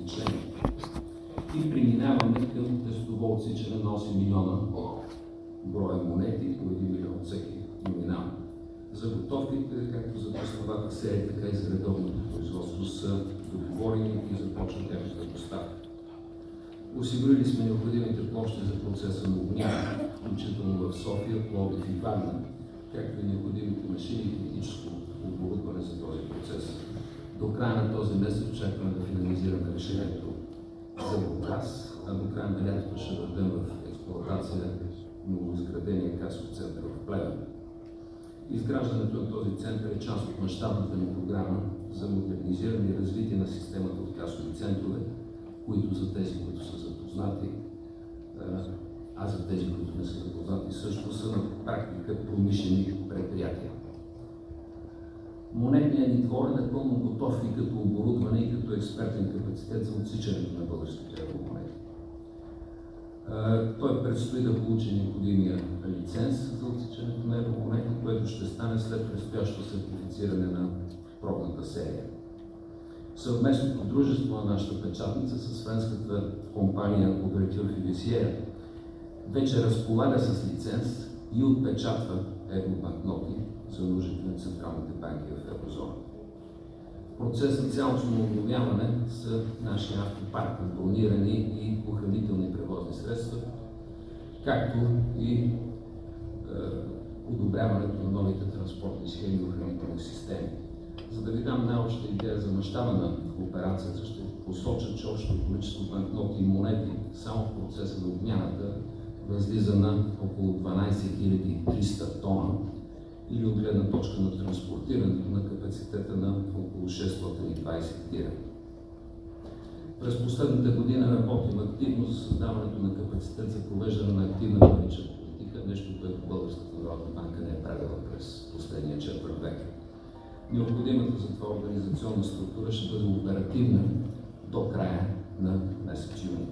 увеличение. И преминаваме към тестово отсичане на 8 милиона броя монети, по 1 милион всеки номинал. Заготовките, както за пръстовата серия, така и за редовното производство, са договорени и започва тяхната доставка. Осигурили сме необходимите площи за процеса на обмяна, включително в София, Пловдив и Варна, както и необходимите машини и техническо оборудване за този процес. До края на този месец очакваме да финализираме решението за Бургас, а до края на лятото ще дадем в експлоатация новоизградения касов център в Плевен. Изграждането на този център е част от мащабната ни програма за модернизиране и развитие на системата от касови центрове, които за тези, които са запознати, а за тези, които не са запознати, също са на практика промишлени предприятия. Монетният ни двор е напълно готов и като оборудване, и като експертен капацитет за отсичането на българските евромонети. Той предстои да получи необходимия лиценз за отсичането на евромонети, което ще стане след предстоящо сертифициране на пробната серия. Съвместното дружество на нашата печатница с френската компания Overture вече разполага с лиценз и отпечатва евробанкноти за нуждите на централните банки в еврозоната. В процес на цялостно обновяване са нашия автопарк на бронирани и охранителни превозни средства, както и одобряването на новите транспортни схеми и охранителни системи. За да ви дам най-обща идея за мащаба на операцията, ще посоча, че общото количество банкноти и монети само в процеса на обмяната възлиза на около 12 300 тона, или от гледна точка на транспортирането на капацитета на около 620 тира. През последната година работим активно за създаването на капацитет за провеждане на активна парична политика, нещо, което Българската народна банка не е правила през последния четвърт век. Необходимата за това организационна структура ще бъде оперативна до края на месец юни.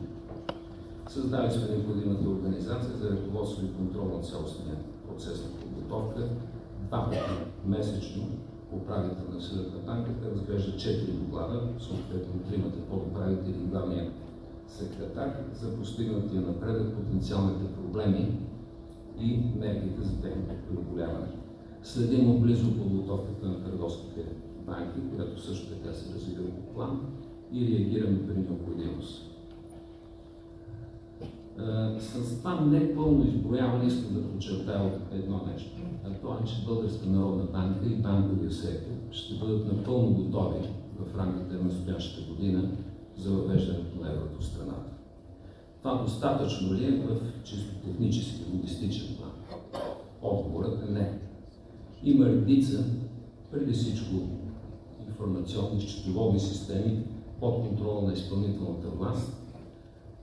Създали сме необходимата организация за ръководство и контрол на цялостния процес на подготовка. 2 пъти месечно управител на Съдната банка разглежда 4 доклада, съответно 3 подуправители и главния секретар, за постигнатия напредък, потенциалните проблеми и мерките за техното преодоляване. Следим отблизо подготовката на търговските банки, която също така се развива по план, и реагираме при необходимост. С това непълно изброяване искам да подчертая едно нещо. А това е, че Българска народна банка и банковия сектор ще бъдат напълно готови в рамките на настоящата година за въвеждането на еврото в страната. Това достатъчно ли е в чисто технически, логистичен план? Отговорът е не. Има редица, преди всичко, информационни счетоводни системи под контрола на изпълнителната власт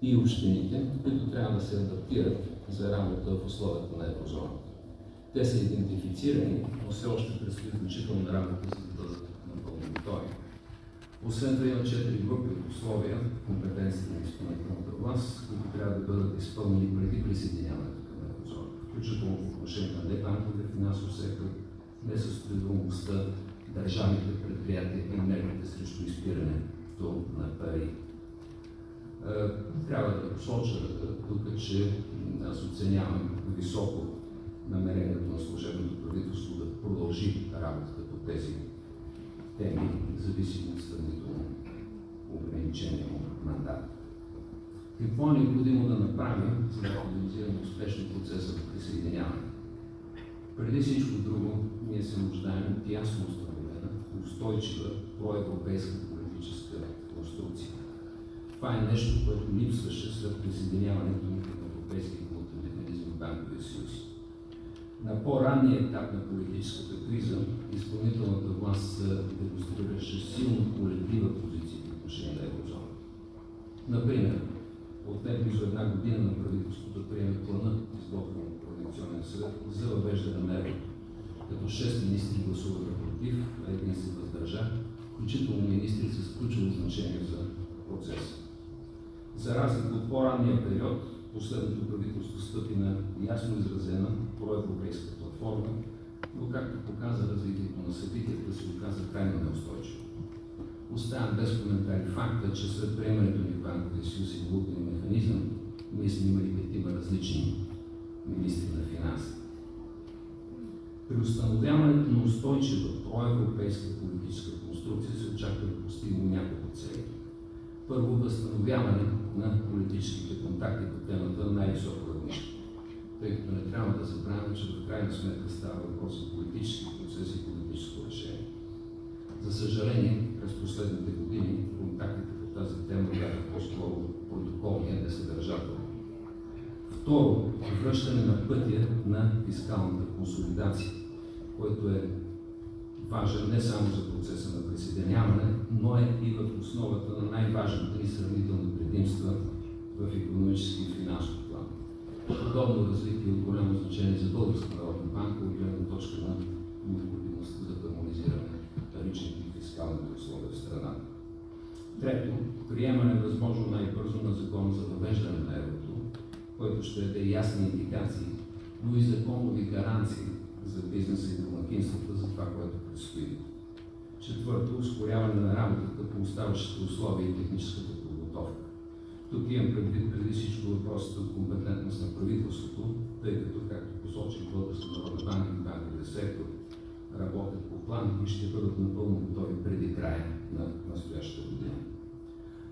и общините, които трябва да се адаптират за работа в условията на еврозоната. Те са идентифицирани, но все още предстои значителна работа, за да бъдат напълно готови. Освен това има 4 групи от условия в компетенциите на изпълнителната власт, които трябва да бъдат изпълнени преди присъединяването към еврозоната, включително по отношение на небанковия финансов сектор, несъстоятелността, държавните предприятия и мерките срещу изпирането на пари. Трябва да посоча тук, че аз оценявам високо намерението на служебното правителство да продължи работата по тези теми, зависимо от сравнително ограничения мандат. Какво е необходимо да направим, за да организираме успешно процеса на присъединяване? Преди всичко друго, ние се нуждаем от ясно установена, устойчива проевропейска политическа конструкция. Това е нещо, което липсваше след присъединяването ни към Европейския валутен механизъм в Банковия съюз. На по-ранния етап на политическата криза изпълнителната власт демонстрираше силно колеблива позиция по отношение на еврозоната. Например, отне близо 1 година на правителството да приеме плана, изготвен от Координационния съвет за въвеждане на еврото, като 6 министри гласуваха против, а 1 се въздържа, включително министри с ключово значение за процеса. За разлика от по-ранния период, последното правителство стъпи на ясно изразена проевропейска платформа, но както показа развитието на събитията, се оказа крайно неустойчиво. Оставям без коментари факта, че след приемането ни в Банковия съюз и валутен механизъм, ние сме имали 5 различни министри на финанси. При установяването на устойчива проевропейска политическа конструкция се очаква да постигне няколко цели. Първо, възстановяване на политическите контакти по темата на най-високо равнище, тъй като не трябва да забравяме, че в крайна сметка става въпрос за политически процес и политическо решение. За съжаление, през последните години контактите по тази тема бяха по-скоро протоколни, а не съдържателни. Второ, връщане на пътя на фискалната консолидация, който е важен не само за процеса на присъединяване, но е и в основата на най-важните ни сравнителни предимства в икономически и финансов план. Подобно развитие е от голямо значение за Българската народна банка от гледна точка на необходимостта за хармонизиране на паричните и фискалните условия в страната. Трето, приемане възможно най-бързо на закон за въвеждане на еврото, който ще даде ясни индикации, но и законови гаранции за бизнеса и домакинствата за това, което предстои. Четвърто, ускоряване на работата по оставащите условия и техническата подготовка. Тук имам предвид преди всичко въпросите от компетентност на правителството, тъй като, както посочих, Българската народна банка и банковия сектор работят по план и ще бъдат напълно готови преди края на настоящата година.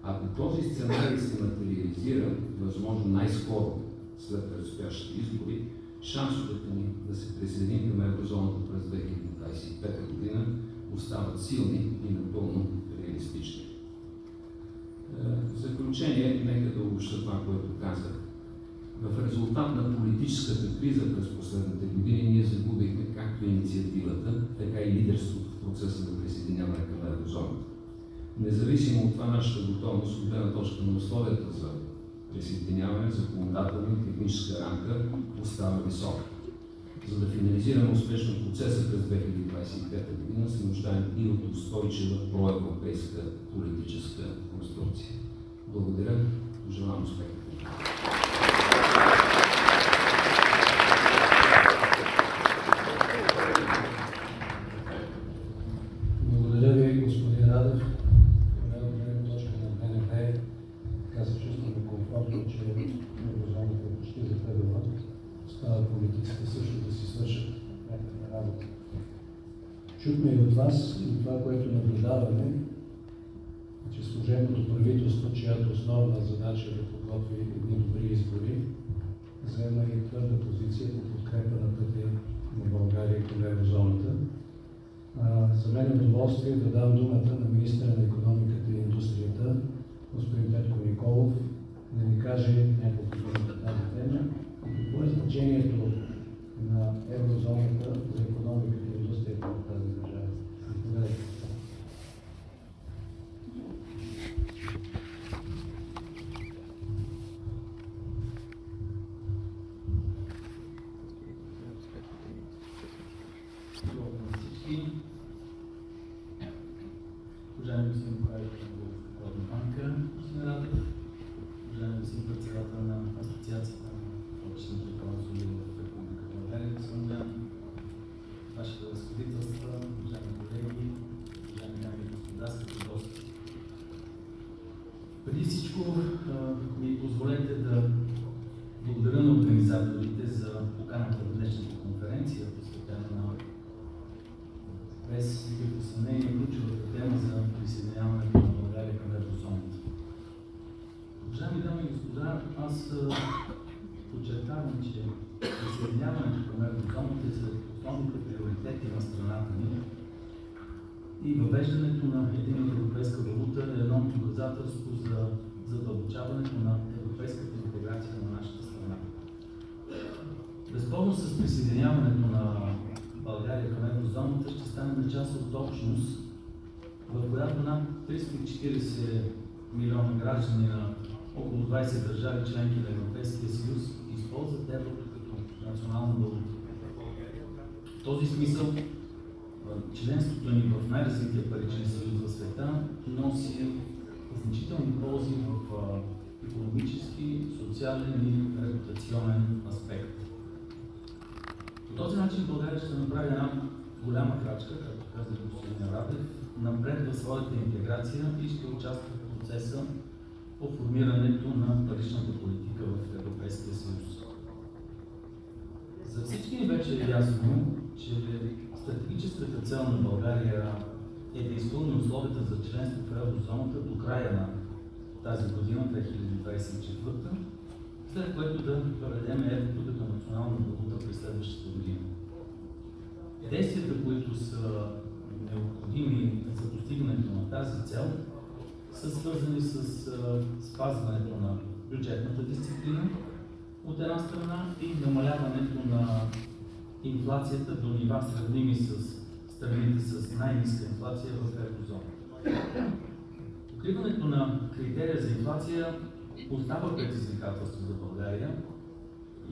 Ако този сценарий се материализира възможно най-скоро след предстоящите избори, шансовете ни да се присъединим към еврозоната през 2025 година остават силни и напълно реалистични. В заключение, нека да обобща това, което казах. В резултат на политическата криза през последните години ние загубихме както инициативата, така и лидерството в процеса на присъединяване към еврозоната. Независимо от това, нашата готовност от гледна точка на условията за присъединяване, законодателна и техническа рамка остава висока. За да финализираме успешно процеса през 2025 година, се нуждаем и от устойчива проевропейска политическа конструкция. Благодаря. Пожелавам успех. Благодаря ви, господин Радев. От гледна точка на БНБ, така се чувстваме комфортно, че еврозоната е почти запредела. Остава политиците също да си свършат някаква работа. Чухме и от вас, и това, което наблюдаваме, че служебното правителство, чиято основна задача е да подготви едни добри избори, взема и твърда позиция по подкрепа на пътя на България към еврозоната. За мен е удоволствие да дам думата на министъра на икономиката и индустрията, господин Петко Николов, да ни каже няколко думи по тази тема и какво е значението на еврозоната за икономиката и индустрията в тази държава. Заповядайте. Уважаеми господин управител на Българската народна банка, господин Радев, уважаеми господин председател на Асоциацията на облачните консули в Република България, вашите разходителства, уважаеми колеги, уважаеми дами и господа, скъпи гости. Преди всичко ми позволете да благодаря на организаторите за поканата в днешната конференция, посветена на без никакво съмнение ключовата тема за присъединяването на България към еврозоната. Уважаеми дами и господа, аз подчертавам, че присъединяването към еврозоната е сред основните приоритети на страната ни и въвеждането на единна европейска валута е едно доказателство за задълбочаването на европейската интеграция на нашата страна. Безспорно с присъединяването на България към еврозоната ще стане част от общност, в която над 340 милиона граждани на около 20 държави, членки на Европейския съюз, използват еврото като национална валута. В този смисъл, членството ни в най-развития паричен съюз в света носи значителни ползи в икономически, социален и репутационен аспект. По този начин България ще направи една голяма крачка, както каза господин Радев, напред в своята интеграция и ще участва в процеса по формирането на паричната политика в Европейския съюз. За всички ни вече е ясно, че стратегическата цел на България е да изпълни условията за членство в еврозоната до края на тази година, 2024, след което да въведем еврото като национална валута през следващата година. Действията, които са необходими за постигането на тази цел, са свързани с спазването на бюджетната дисциплина от една страна и намаляването на инфлацията до нива сравними с страните с най-ниска инфлация в еврозоната. Покриването на критерия за инфлация остава предизвикателство за България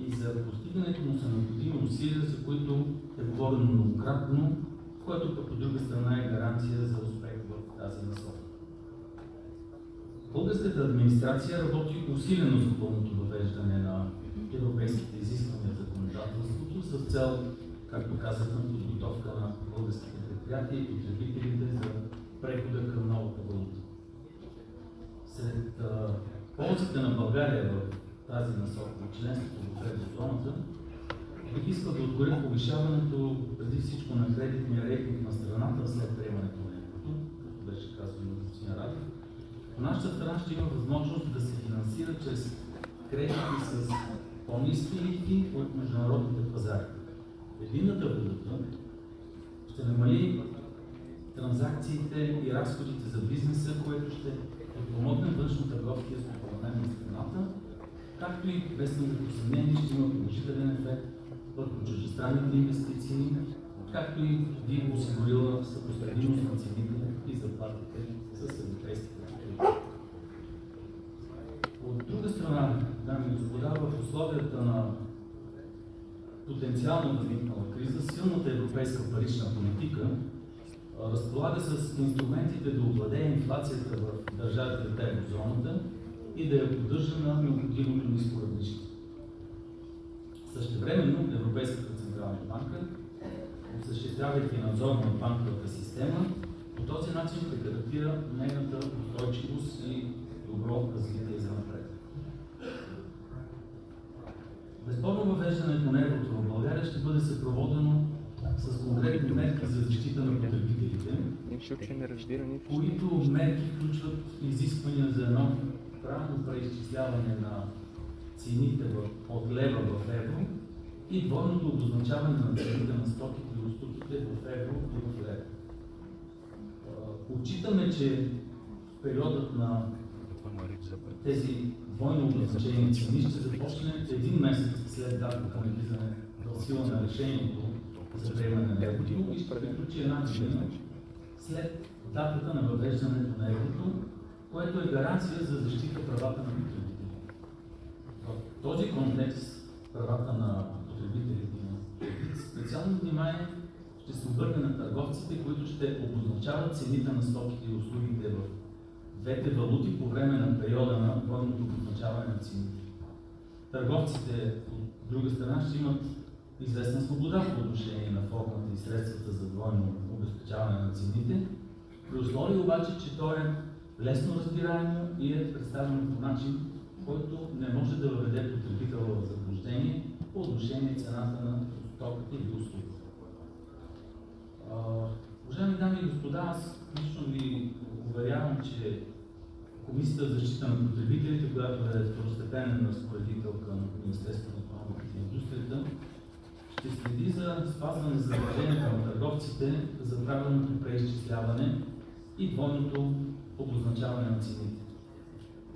и за постигането му са необходими усилия, за които е говорено многократно, което пък от друга страна е гаранция за успех в тази насока. Българската администрация работи усилено за пълното въвеждане на европейските изисквания в законодателството с цел, както казах, на подготовка на българските предприятия и потребителите за прехода към новата валута. Сред ползите на България в тази насока от членството в еврозоната, бих искал да отговоря повишаването преди всичко на кредитния рейтинг на страната след приемането на еврото, като беше казано от господин Радев. В нашата страна ще има възможност да се финансира чрез кредити с по-ниски лихви от международните пазари. Единната валута ще намали транзакциите и разходите за бизнеса, което ще подпомогне външно-търговския стопанин на страната, както и без никакво съмнение ще има положителен ефект върху чуждестранните инвестиции, както и би осигурила съпоставимост на цените и заплатите с европейските потребители. От друга страна, дами и господа, в условията на потенциално възникнала криза, силната европейска парична политика разполага с инструментите да овладее инфлацията в държавите в еврозоната и да я поддържа на необходимото ниско равнище. Същевременно Европейската централна банка, осъществявайки надзор на банковата система, по този начин ще гарантира нейната устойчивост и добро развитие за напред. Безспорно въвеждането на еврото в България ще бъде съпроводено с конкретни мерки за защита на потребителите, които мерки включват изисквания за едно правилно преизчисляване на цените от лева в евро и двойното обозначаване на цените на стоките и услугите в евро и в лева. Отчитаме, че периодът на тези двойно обозначени цени ще започне един месец след датата на влизане в сила на решението за приемане на еврото и ще приключи една година след датата на въвеждането на еврото, което е гаранция за защита правата на потребителите. В този контекст правата на потребителите специално внимание ще се обърне на търговците, които ще обозначават цените на стоките и услугите в двете валути по време на периода на двойното обозначаване на цените. Търговците, от друга страна, ще имат известна свобода по отношение на формата и средствата за двойно обезпечаване на цените, при условие обаче, че то е лесно разбираемо и е представено по начин, който не може да въведе потребителя в заблуждение по отношение цената на стоката или услугата. Уважаеми дами и господа, аз лично ви уверявам, че Комисията за защита на потребителите, която е второстепенен разпоредител към Министерството на икономиката и индустрията, ще следи за спазване задълженията на търговците за правилното преизчисляване и двойното обозначаване на цените.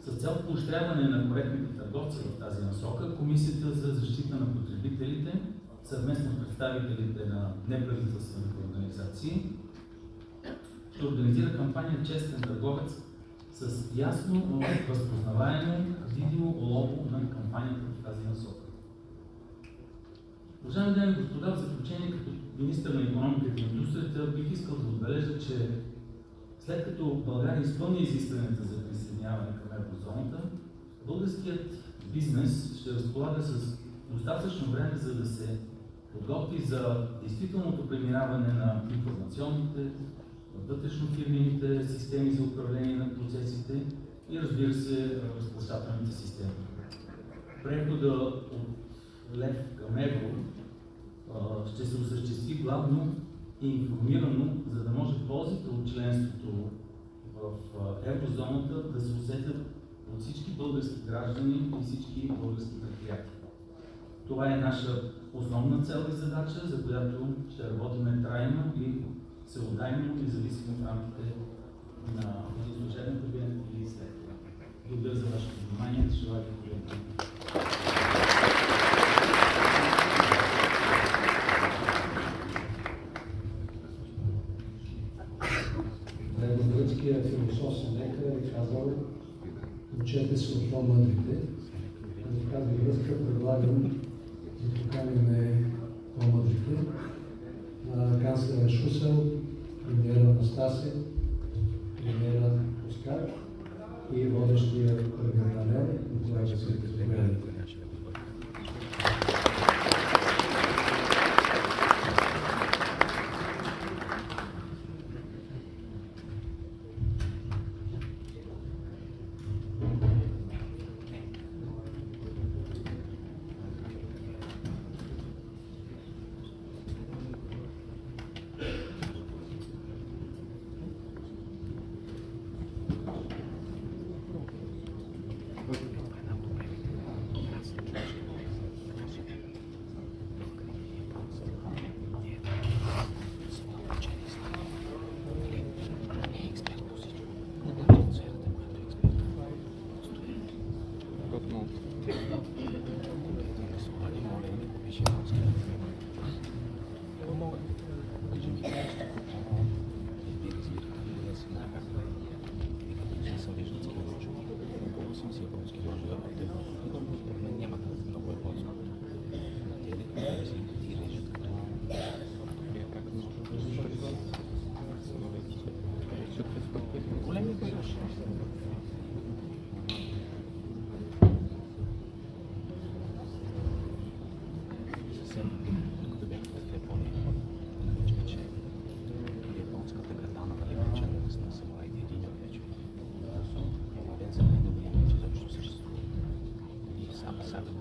С цел поощряване на коректните търговци в тази насока, Комисията за защита на потребителите, съвместно с представителите на неправителствените организации, ще организира кампания "Честен търговец" с ясно разпознаваемо, видимо лого на кампанията в тази насока. Уважаеми дами и господа, в заключение, като министър на икономиката и индустрията, бих искал да отбележа, че след като България изпълни изискванията за присъединяване към еврозоната, българският бизнес ще разполага с достатъчно време, за да се подготви за действителното преминаване на информационните, вътрешнофирмените системи за управление на процесите и, разбира се, разплащателните системи. Прехода от лев към евро ще се осъществи главно и информирано, за да може ползите от членството в еврозоната да се усетят от всички български граждани и всички български предприятия. Това е наша основна цел и задача, за която ще работим трайно и всеотдайно, независимо в рамките на служебната кабинет или след това. Благодаря за вашето внимание. Желая ви приятно. Древногръцкият философ Сенека е казал: учете се от по-мъдрите. В тази връзка предлагам да поканим по-мъдрите на канцлера Шусел, премиера Настасе, премиера Мускат и водещия премиер Николай Василев.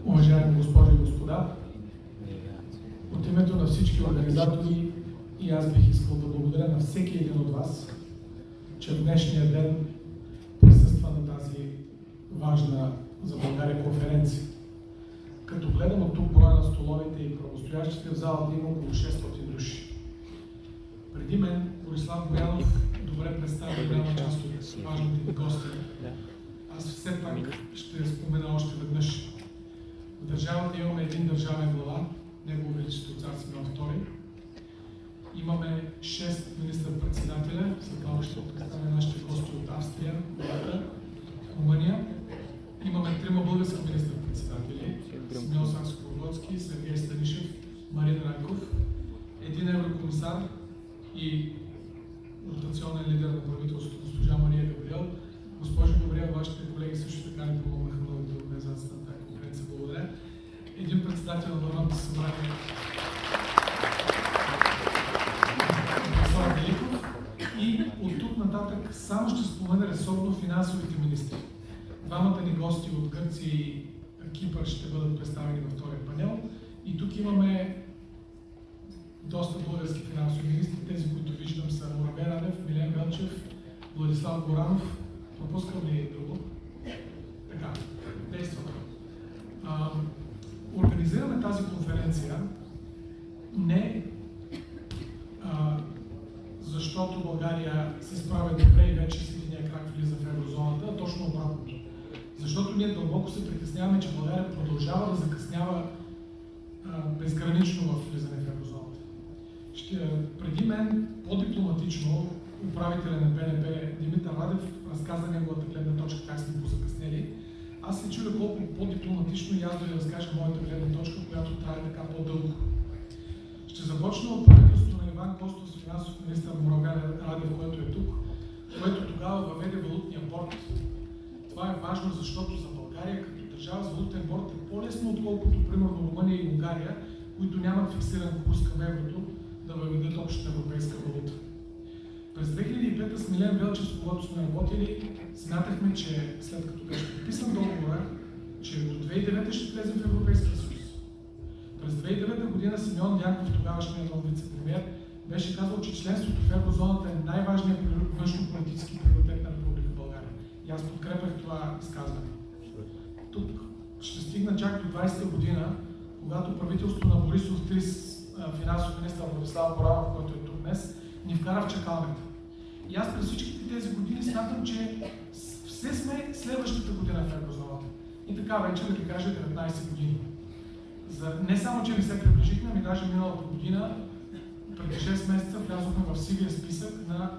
Уважаеми госпожи и господа, от името на всички организатори и аз бих искал да благодаря на всеки един от вас, че в днешния ден присъства на тази важна за България конференция. Като гледам от тук броя на столовете и правостоящите, в залата има около 600 души. Преди мен Борислав добре представи голяма част от важните ни гости. Аз все пак ще спомена още веднъж. В държавата имаме един държавен глава, Негово Величество цар Симеон II. Имаме 6 министър-председателя, след това ще представя нашите гости от Австрия, Малта, Румъния. Имаме 3 български министър-председатели, Симеон Сакскобургготски, Сергей Станишев, Марин Райков, един еврокомисар и ротационен лидер на правителството госпожа Мария Габриел. Госпожо Габриел, вашите колеги също така ни помогнаха много за организацията на тази конференция. Благодаря. Един председател на Народното събрание Борислав Векилов и от тук нататък само ще спомена ресорно финансовите министри. Двамата ни гости от Гърция и Кипър ще бъдат представени във втория панел. И тук имаме доста български финансови министри. Тези, които виждам, са Димитър Радев, Димитър Главчев, Владислав Горанов. Пропускам ли друго? Така, действаме. Организираме тази конференция не защото България се справя добре и вече с единия крак влиза в еврозоната, а точно обратното. Защото ние дълбоко се притесняваме, че България продължава да закъснява безгранично в влизане в еврозоната. Преди мен по-дипломатично управителя на БНБ Димитър Радев разказа неговата гледна точка, как сме позакъснели. Аз се чудя колко по-дипломатично и аз да ви разкажа моята гледна точка, която трае така по-дълго. Ще започна от правителството на Иван Костов с финансов министър Михалис Радев, който е тук, което тогава въведе валутния борд. Това е важно, защото за България като държава с валутен борд е по-лесно, отколкото примерно Румъния и Унгария, които нямат фиксиран курс към еврото, да въведат общата европейска валута. През 2005 с Милен Велчев, с когото сме работили, смятахме, че след като беше подписан договора, че до 2009 ще влезем в Европейския съюз. През 2009 година Симеон Дянков, тогавашният нов вице-премиер, беше казал, че членството в еврозоната е най-важният външно-политически приоритет на Република България. И аз подкрепях това изказване. Тук ще стигна чак до 20-та година, когато правителството на Борисов 3 финансов министър Борислав Векилов, който е тук днес, ни вкара в чакалнята. И аз през всичките тези години смятам, че все сме следващата година в еврозоната. И така вече, да ви кажа, 19 години. Не само, че не се приближихме, ами даже миналата година, преди 6 месеца, влязохме в сивия списък на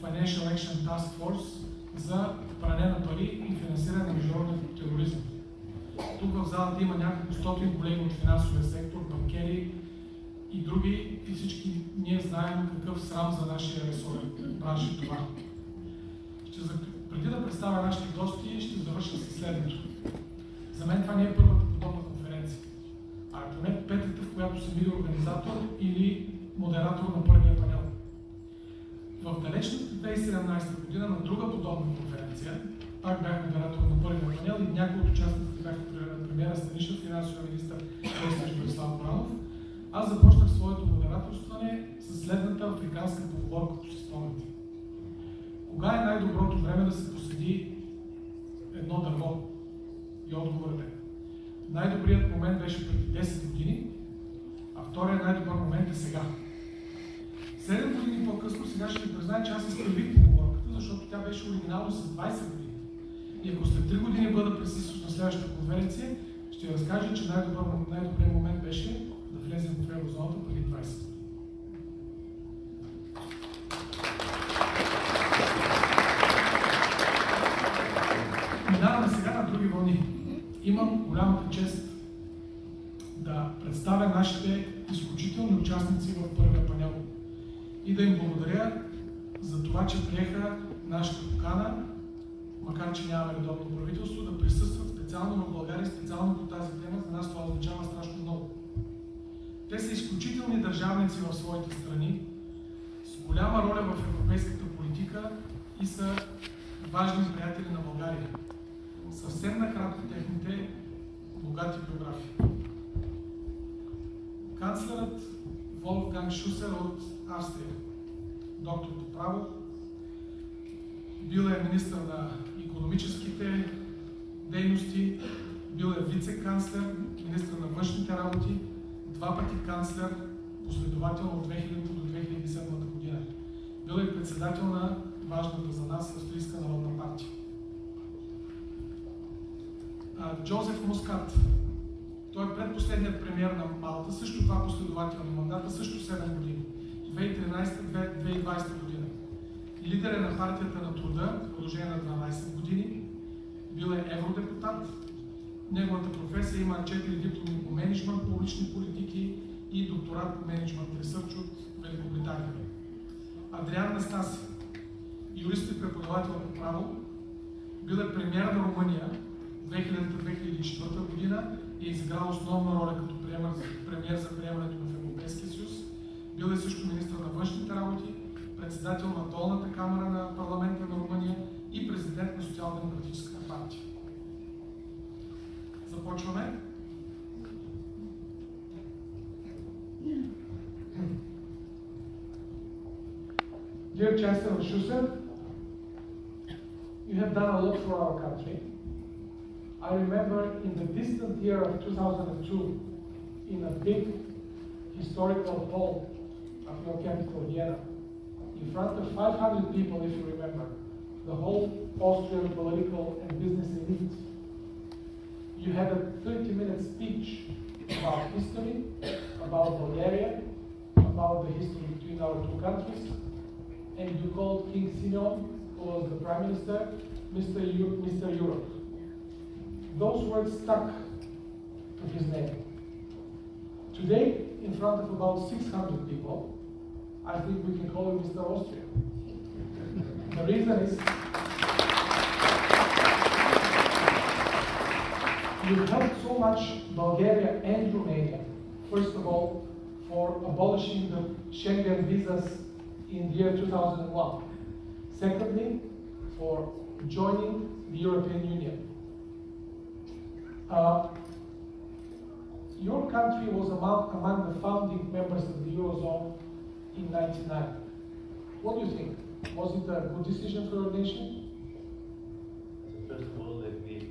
Financial Action Task Force за пране на пари и финансиране на международния тероризъм. Тук в залата има няколко стотин колеги от финансовия сектор, банкери и други, и всички ние знаем какъв срам за нашия ресорен бранш е това. Преди да представя нашите гости, ще завърша със следното. За мен това не е първата подобна конференция, а е поне петата, в която съм бил организатор или модератор на първия панел. В далечната 2017 година на друга подобна конференция, пак бях модератор на първия панел и някои от участниците бяха премиера Станишев, финансовия министър Борислав Векилов, аз започнах своето модераторстване с следната африканска поговорка, ако си спомняте. Кога е най-доброто време да се посади едно дърво? И отговорът е. Най-добрият момент беше преди 10 години, а вторият най-добър момент е сега. 7 години по-късно сега ще ви призная, че аз изкривих поговорката, защото тя беше оригинално с 20 години. И ако след 3 години бъда присъстващ на следващата конференция, ще ви разкажа, че най-добрият момент беше да влезем в еврозоната преди 20 години. Минаваме сега на други вълни. Имам голямата чест да представя нашите изключителни участници в първия панел и да им благодаря за това, че приеха нашата покана, макар че нямаме редовно правителство, да присъстват специално в България, специално по тази тема. За нас това означава страшно много. Те са изключителни държавници в своите страни, с голяма роля в европейската политика и са важни приятели на България. Съвсем накратко техните богати биографии. Канцлерът Волфганг Шусел от Австрия, доктор по право, бил е министър на икономическите дейности, бил е вице-канцлер, министър на външните работи, 2 пъти канцлер, последователно от 2000 до 2007 година. Бил е председател на важната за нас Австрийска народна партия. Джоузеф Мускат. Той е предпоследният премиер на Малта, също 2 последователни мандата, също 7 години. 2013-2020 година. Лидер е на партията на труда, в продължение на 12 години. Бил е евродепутат. Неговата професия има 4 дипломи по мениджмънт, публични политики и докторат по мениджмънт ресърч от Великобритания. Адриан Настасе. Юрист и преподавател по право. Бил е премиер на Румъния 2000-2004 година и е изиграл основна роля като премиер за приемането в Европейския съюз. Бил е също министър на външните работи, председател на долната камара на парламента на Румъния и президент на Социал-демократическата партия. Започваме. Dear Chancellor Шусел, you have done a lot for our country. I remember in the distant year of 2002, in a big historical hall of your capital, Vienna, in front of 500 people, if you remember, the whole Austrian political and business elite. You had a 30-minute speech about history, about Bulgaria, about the history between our two countries, and you called King Simeon, who was the Prime Minister, Mr. Europe. Those words stuck to his name. Today, in front of about 600 people, I think we can call him Mr. Austria. The reason is you helped so much Bulgaria and Romania first of all, for abolishing the Schengen visas in the year 2001. Secondly, for joining the European Union. Your country was among the founding members of the Eurozone in 1999. What do you think? Was it a good decision for your nation? First of all, let me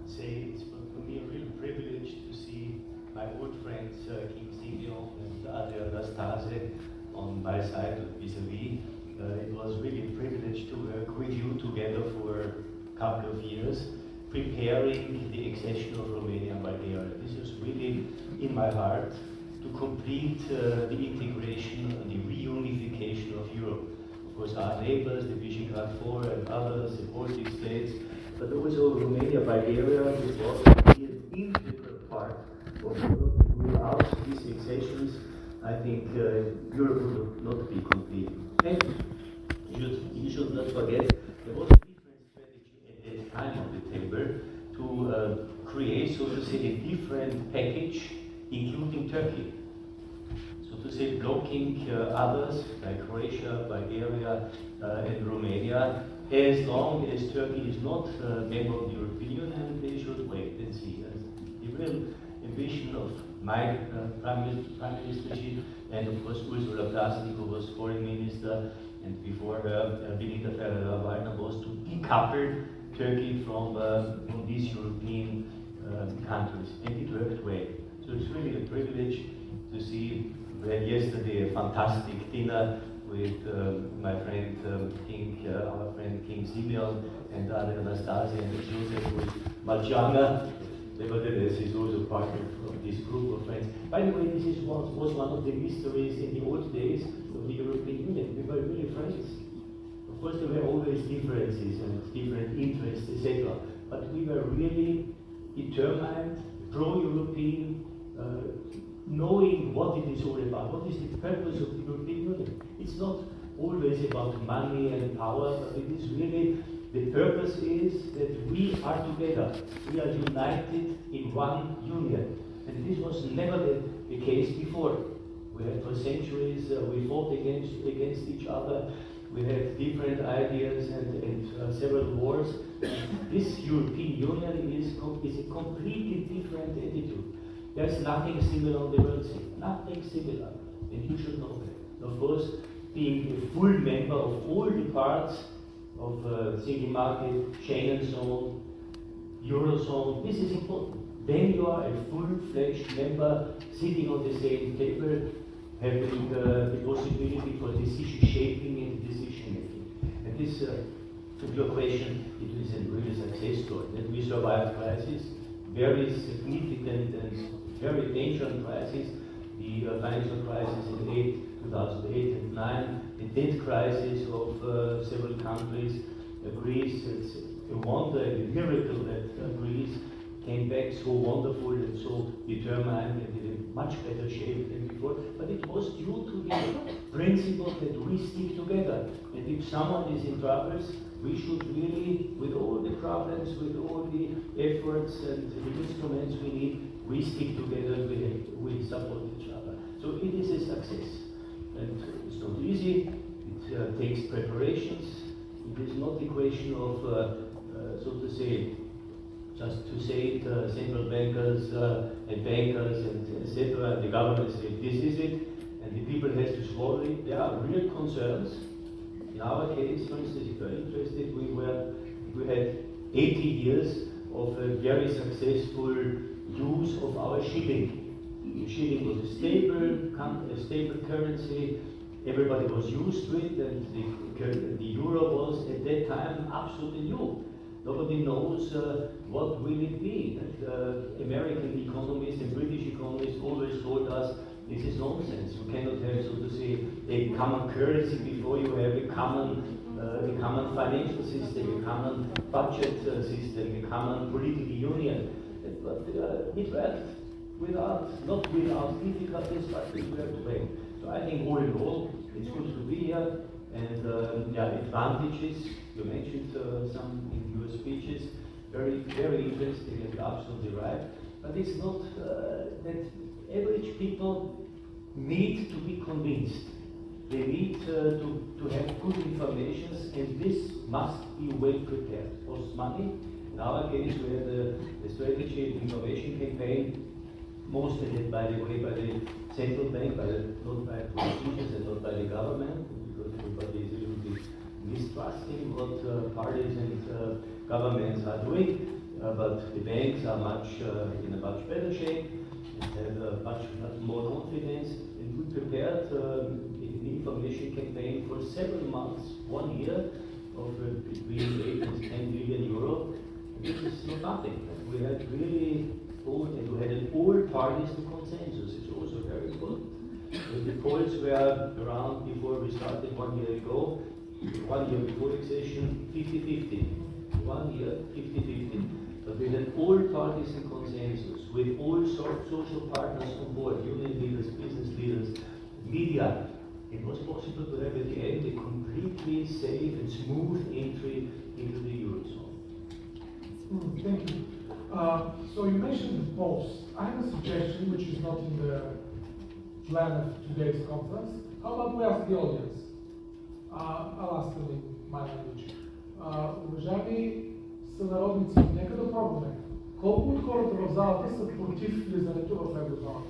say it's for me a real privilege to see my old friends Simon and Adrian Настасе on my side vis-a-vis. It was really a privilege to work with you together for a couple of years, preparing the accession of Romania and Bulgaria. This is really in my heart to complete the integration and the reunification of Europe. Of course, our neighbors, the Visegrad 4 and others, the Baltic states, but also Romania, Bulgaria, which was an integral part of Europe. Without these accessions, I think Europe would not be complete. And you should not forget, there was a different strategy at that time on the table to create, so to say, a different package, including Turkey. So to say, blocking others like Croatia, Bulgaria, and Romania, as long as Turkey is not a member of the European Union, they should wait and see. And the real ambition of my Prime Ministership, and of course Ursula Plasnik, who was Foreign Minister, and before her, Benita was to decouple Turkey from these European countries, and it worked well. So it's really a privilege to see. We had yesterday a fantastic dinner with my friend our friend King Simeon and Adrian Настасе and Joseph, who is much younger. Nevertheless, he's also part of this group of friends. By the way, this was one of the mysteries in the old days of the European Union. We were really friends. Of course, there were always differences and different interests, etc. But we were really determined, pro-European, knowing what it is all about. What is the purpose of the European Union? It's not always about money and power, but it is really, the purpose is that we are together. We are united in one union. And this was never the case before. We had for centuries, we fought against each other. We had different ideas and several wars. This European Union is a completely different attitude. There's nothing similar on the world scene. Nothing similar. And you should know that. Of course, being a full member of all the parts of single market, Schengen zone, Eurozone, this is important. Then you are a full-fledged member sitting on the same table, having the possibility for decision shaping and decision making. And this, to your question, it is a real success story. That we survived crisis, very significant and very dangerous crisis, the financial crisis in 2008 and 2009, the debt crisis of several countries, Greece. It's a wonder, a miracle that Greece came back so wonderful and so determined and in a much better shape than before. But it was due to the principle that we stick together. And if someone is in troubles, we should really, with all the problems, with all the efforts and the instruments we need, we stick together, we support each other. So it is a success. And it's not easy, it takes preparations. It is not a question of, so to say, just to say it, central bankers and bankers and etc. And the government say this is it, and the people has to swallow it. There are real concerns. In our case, for instance, if you're interested, we had 80 years of a very successful use of our shilling. The shilling was a stable currency. Everybody was used to it, and the euro was at that time absolutely new. Nobody knows what will it be. And, American economists and British economists always told us this is nonsense. You cannot have, so to say, a common currency before you have a common financial system, a common budget system, a common political union. But it worked not without difficulties, but it worked well. So I think all in all, it's good to be here. And advantages, you mentioned some in your speeches, very, very interesting and absolutely right. But it's not that average people need to be convinced. They need to have good information, and this must be well prepared. Costs money. Nowadays, we have the strategy information campaign, mostly led by the central bank, not by politicians and not by the government, because everybody is a little bit mistrusting what parties and governments are doing. But the banks are in a much better shape and have much more confidence. And we prepared an information campaign for several months, 1 year, of between 8 and 10 million euro. This is not nothing. We had really we had all parties to consensus. It's also very good. The polls were around before we started 1 year ago, 1 year before the session, 50-50. 1 year, 50-50. But we had all parties in consensus, with all social partners on board, union leaders, business leaders, media. It was possible to have at the end a completely safe and smooth entry into the Eurozone. Thank you. So you mentioned the polls. I have a suggestion which is not in the plan of today's conference. How about we ask the audience? I'll ask them in my language. Уважаеми сънародници, нека да пробваме. Колко от хората в залата са против влизането в еврозоната?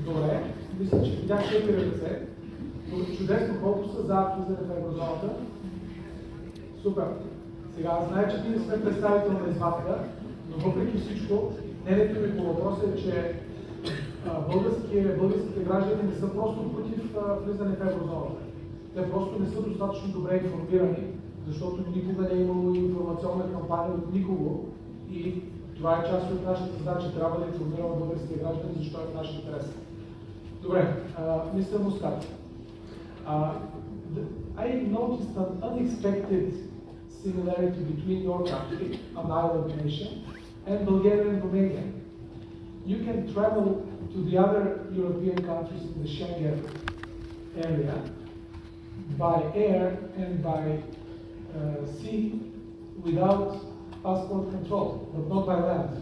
Добре, мисля, че видях 4 ръце. Чудесно, колко са за влизане в еврозоната? Супер. Сега, знае, че ние сме представител на извадка, но въпреки всичко, мнението ми по въпроса е, че българските граждани не са просто против влизане в еврозоната. Те просто не са достатъчно добре информирани, защото никога не е имало информационна кампания от никого и това е част от нашата задача. Трябва да информираме българските граждани, защо е в наш интерес. Добре, мистер Мускат. I noticed an unexpected similarity between your country, an island nation, and Bulgaria and Romania. You can travel to the other European countries in the Schengen area by air and by sea without passport control, but not by land.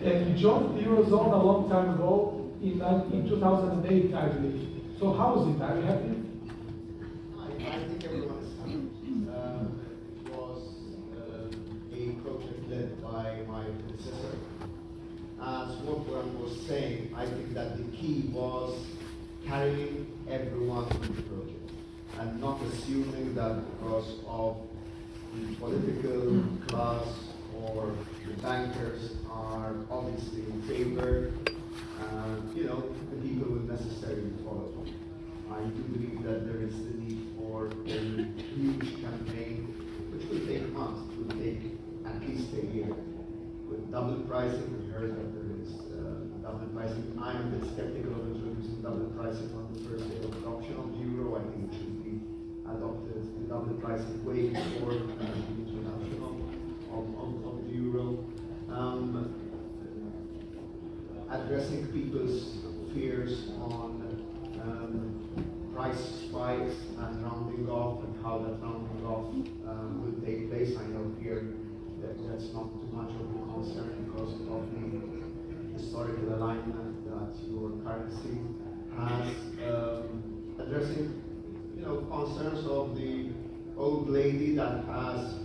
And you joined the Eurozone a long time ago in 2008, I believe. So how is it? Are you happy? I think everyone is happy. It was a project led by my predecessor. As Wolfgang was saying, I think that the key was carrying everyone in the project and not assuming that because of the political class or the bankers are obviously in favor, the people will necessarily follow. I do believe that there is the need for a huge campaign, which will take months, it will take at least a year. With double pricing, we heard that there is double pricing. I'm a bit skeptical of introducing double pricing on the first day of adoption of the euro. I think it should be adopted, the double pricing way before the introduction of the euro. Addressing people's fears on price spikes and rounding off and how that rounding off will take place. I know here that that's not too much of a concern because of the historical alignment that your currency has. Addressing concerns of the old lady that has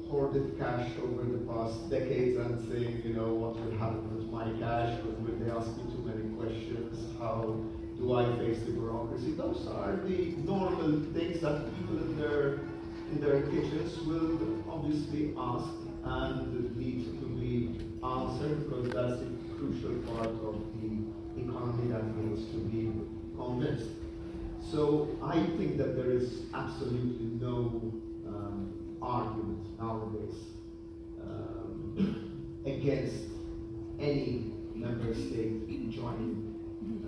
hoarded cash over the past decades and saying, what will happen with my cash? Will they ask me too many questions? How do I face the bureaucracy? Those are the normal things that people in their kitchens will obviously ask and need to be answered because that's a crucial part of the economy that needs to be convinced. So I think that there is absolutely no argument nowadays against any member state joining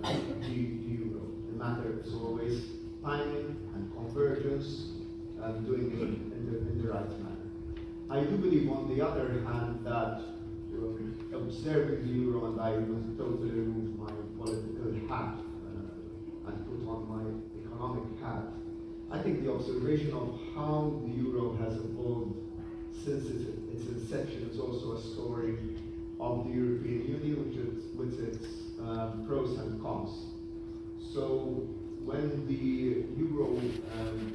the euro. The matter is always timing and convergence and doing it in the right manner. I do believe, on the other hand, that observing the euro, and I will totally remove my political hat and put on my economic hat, I think the observation of how the euro has evolved since its inception, is also a story of the European Union, with its pros and cons. So when the euro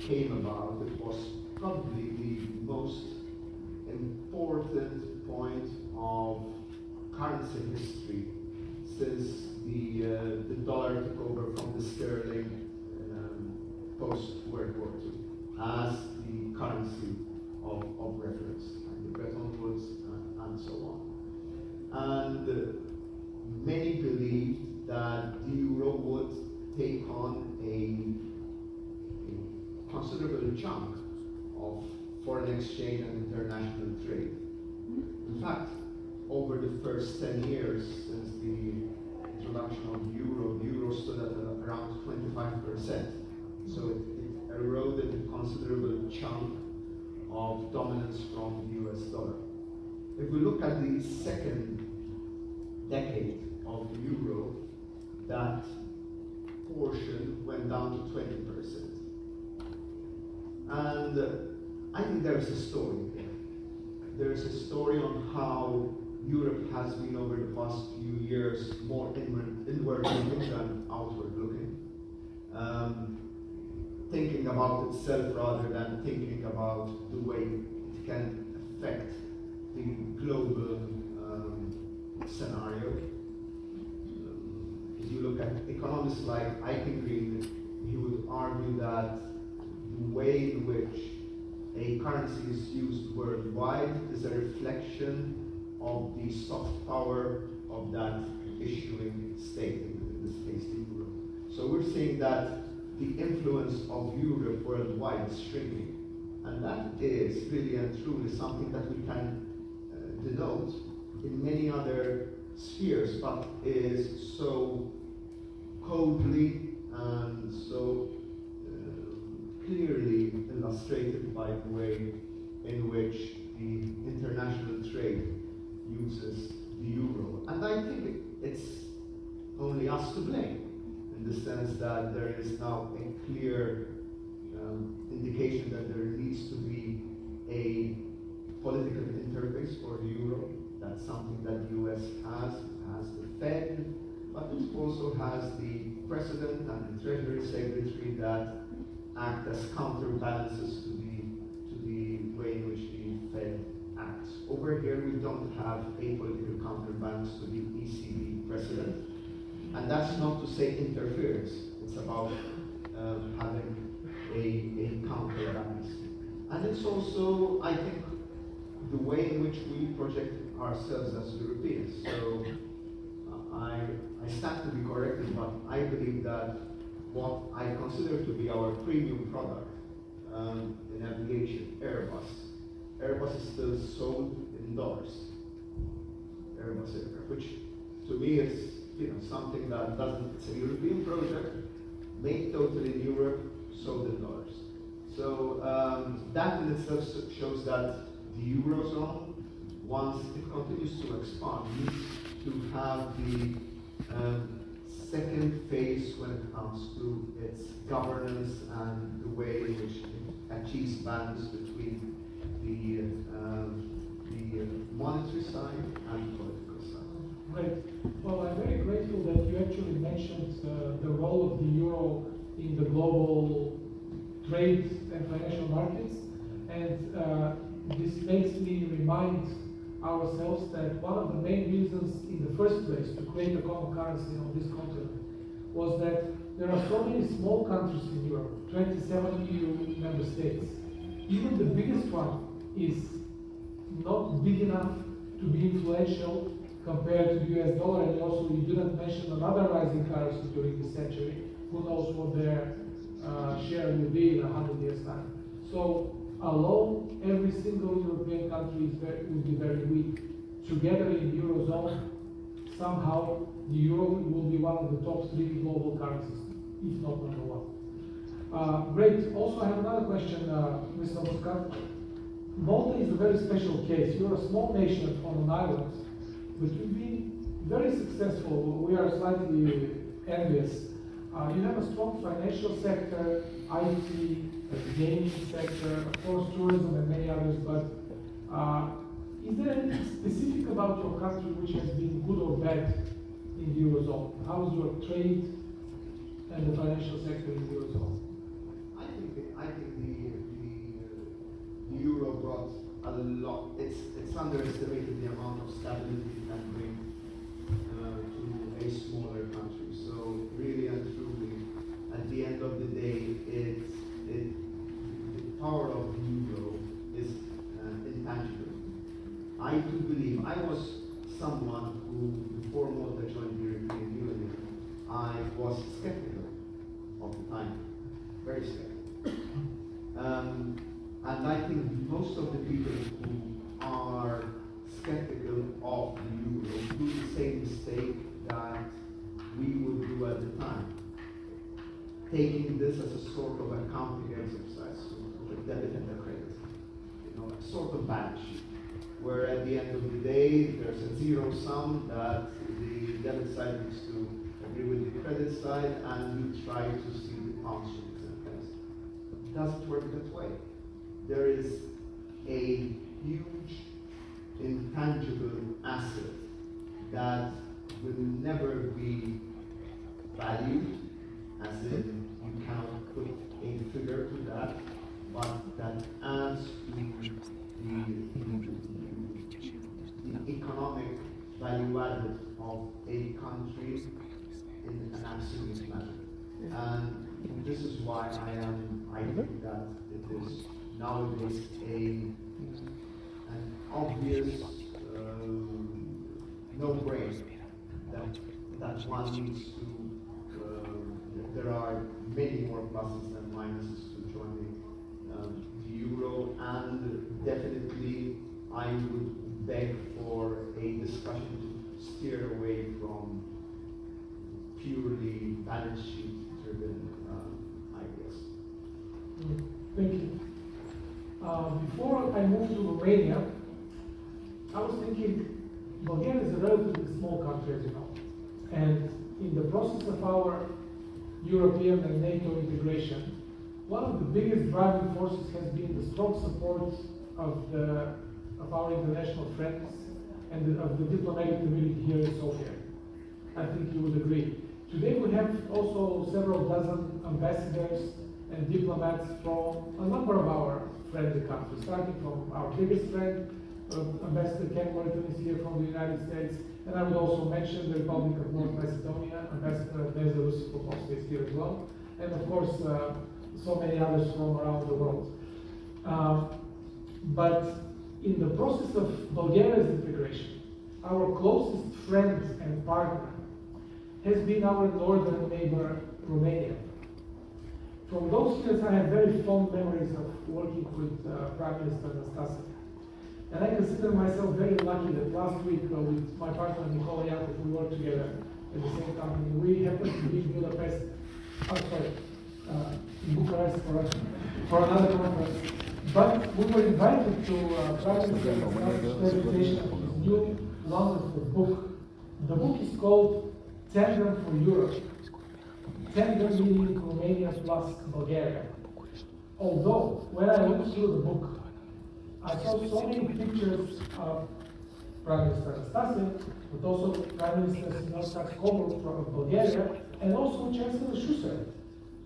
came about, it was probably the most important point of currency history since the dollar took over from the sterling post-World War II as the currency of reference, and the Bretton Woods and so on. And many believed that the euro would take on a considerable chunk of foreign exchange and international trade. In fact, over the first 10 years since the introduction of the euro stood at around 25%. So it eroded a considerable chunk of dominance from the US dollar. If we look at the second decade of the euro, that portion went down to 20%. And I think there is a story there. There is a story on how Europe has been over the past few years more inward-looking than outward-looking, thinking about itself rather than thinking about the way it can affect the global scenario. If you look at economists like Eichengreen, he would argue that the way in which a currency is used worldwide is a reflection of the soft power of that issuing state, in this case the euro. So we're seeing that the influence of Europe worldwide is shrinking. And that is really and truly something that we can denote in many other spheres, but is so coldly and so clearly illustrated by the way in which the international trade uses the euro. And I think it's only us to blame, in the sense that there is now a clear indication that there needs to be a political interface for the euro. That's something that the US has. It has the Fed, but it also has the President and the Treasury Secretary that act as counterbalances to the way in which the Fed acts. Over here, we don't have a political counterbalance to the ECB president, and that's not to say interference. It's about having a counterbalance, and it's also, I think, the way in which we project ourselves as Europeans. So I stand to be corrected, but I believe that what I consider to be our premium product in aviation, Airbus is still sold in dollars. Airbus aircraft, which to me is something that doesn't. It's a European project, made totally in Europe, sold in dollars. So that in itself shows that the eurozone, once it continues to expand, needs to have the second phase when it comes to its governance and the way in which it achieves balance between the monetary side and the political side. Great. Well, I'm very grateful that you actually mentioned the role of the euro in the global trade and financial markets, and this makes me remind ourselves that one of the main reasons in the first place to create a common currency on this continent was that there are so many small countries in Europe, 27 EU member states. Even the biggest one is not big enough to be influential compared to the US dollar, and also you didn't mention another rising currency during this century. Who knows what their share will be in 100 years' time. So alone, every single European country will be very weak. Together in the Eurozone, somehow the euro will be one of the top 3 global currencies, if not number 1. Great. Also, I have another question, Mr. Muscat. Malta is a very special case. You're a small nation on an island, but you've been very successful. We are slightly envious. You have a strong financial sector, IT, the gaming sector, of course tourism and many others, but Is there anything specific about your country which has been good or bad in the Eurozone? How is your trade and the financial sector in the Eurozone? I think the euro brought a lot. It's underestimated the amount of stability it can bring to a smaller country. So really and truly, at the end of the day, the power of the euro is intangible. I do believe, I was someone who, before Malta joined the European Union, I was skeptical of the time, very skeptical. And I think most of the people who are skeptical of the euro do the same mistake that we would do at the time, taking this as a sort of accounting exercise, the debit and the credit, a sort of balance sheet, where at the end of the day there's a zero sum that the debit side needs to agree with the credit side, and we try to see the pound shillings and pence. It doesn't work that way. There is a huge intangible asset that will never be valued, as in you cannot put a figure to that, but that adds to the economic value added of a country in an absolute manner. And this is why I think that it is nowadays an obvious no-brainer that one needs to, there are many more pluses than minuses to joining the euro, and definitely I would beg for a discussion to steer away from purely balance sheet driven ideas. Thank you. Before I move to Romania, I was thinking Bulgaria is a relatively small country, as you know, and in the process of our European and NATO integration, one of the biggest driving forces has been the strong support of our international friends and of the diplomatic community here in Sofia. I think you would agree. Today we have also several dozen ambassadors and diplomats from a number of our friendly countries, starting from our biggest friend, Ambassador Ken Morton is here from the United States, and I would also mention the Republic of North Macedonia, Ambassador Nezarus is here as well, and of course so many others from around the world. But in the process of Bulgaria's integration, our closest friend and partner has been our northern neighbor, Romania. From those years, I have very fond memories of working with Prime Minister Настасе. And I consider myself very lucky that last week with my partner Nicola Yakov, we worked together at the same company. We happened to be in Budapest, in Bucharest for another conference. But we were invited to Prime Minister Nastase's presentation of his new wonderful book. The book is called Tandem for Europe. Tandem meaning Romania plus Bulgaria. Although, when I looked through the book, I saw so many pictures of Prime Minister Настасе, but also Prime Minister Simеон Сакскобургготски of Bulgaria, and also Chancellor Шусел.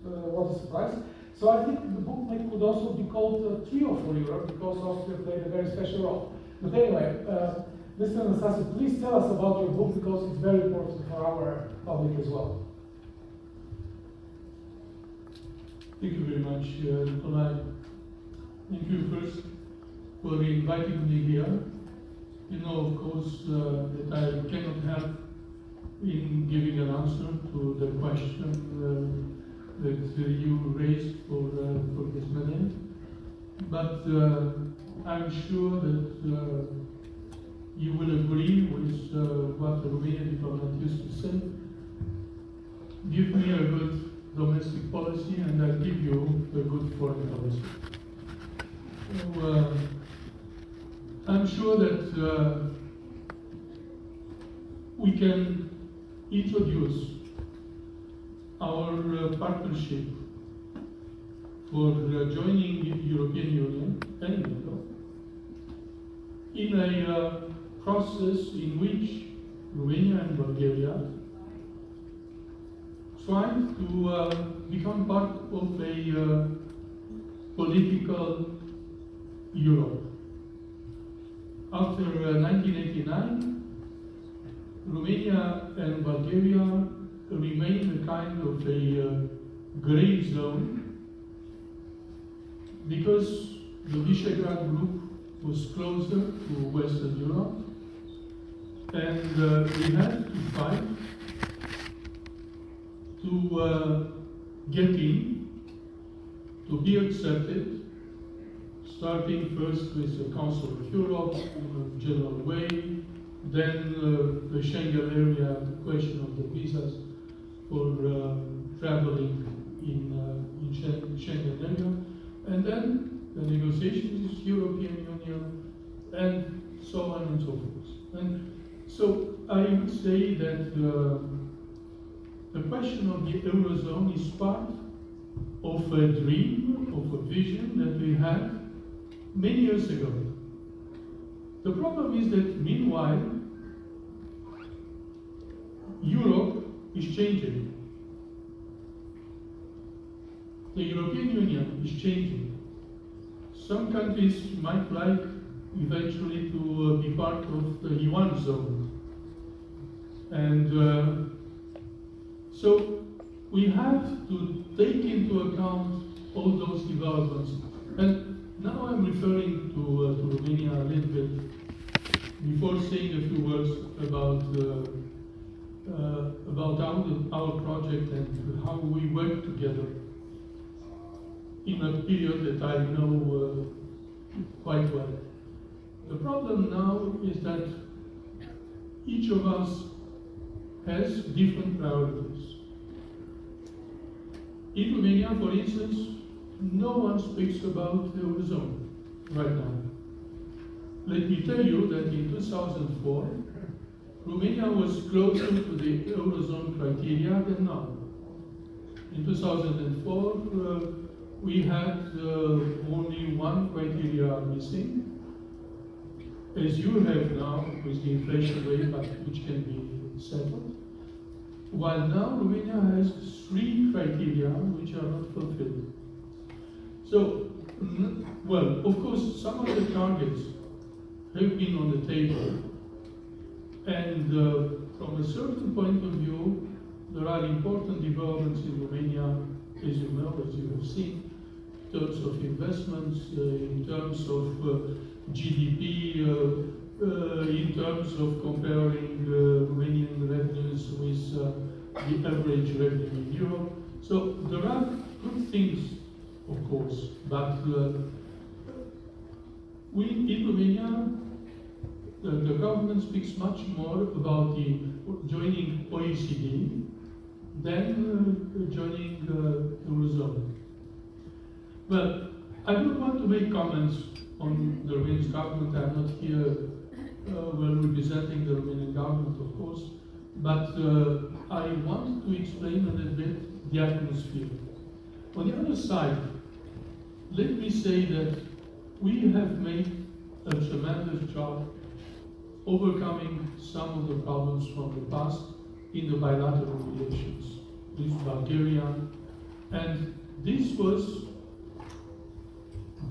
What a surprise. So I think the book could also be called Trio for Europe, because Austria played a very special role. But anyway, Mr. Настасе, please tell us about your book, because it's very important for our public as well. Thank you very much, Nikolai. Thank you first for inviting me here. You know, of course, that I cannot help in giving an answer to the question that you raised for this meeting. But I'm sure that you will agree with what the Romanian diplomat used to say. Give me a good domestic policy and I'll give you a good foreign policy. So, I'm sure that we can introduce our partnership for joining the European Union and NATO in a process in which Romania and Bulgaria tried to become part of a political Europe. After 1989, Romania and Bulgaria remained a kind of a grey zone because the Visegrad group was closer to Western Europe, and we had to fight to get in, to be accepted, starting first with the Council of Europe in a general way, then the Schengen area, the question of the visas for traveling in Schengen area, and then the negotiations with European Union, and so on and so forth. And so I would say that the question of the Eurozone is part of a dream, of a vision that we had many years ago. The problem is that meanwhile, Europe is changing. The European Union is changing. Some countries might like eventually to be part of the yuan zone. And so we have to take into account all those developments. And now I'm referring to Romania a little bit before saying a few words about our project and how we work together in a period that I know quite well. The problem now is that each of us has different priorities. In Romania, for instance, no one speaks about the Eurozone right now. Let me tell you that in 2004, Romania was closer to the Eurozone criteria than now. In 2004, we had only one criteria missing, as you have now with the inflation rate, but which can be settled. While now Romania has 3 criteria which are not fulfilled. So, well, of course, some of the targets have been on the table, and from a certain point of view, there are important developments in Romania, as you know, as you have seen, in terms of investments, in terms of GDP, in terms of comparing Romanian revenues with the average revenue in Europe. So there are good things, of course, but in Romania, the government speaks much more about the joining OECD than joining the Eurozone. Well, I don't want to make comments on the Romanian government. I'm not here well representing the Romanian government, of course, but I want to explain a little bit the atmosphere. On the other side, let me say that we have made a tremendous job overcoming some of the problems from the past in the bilateral relations with Bulgaria, and this was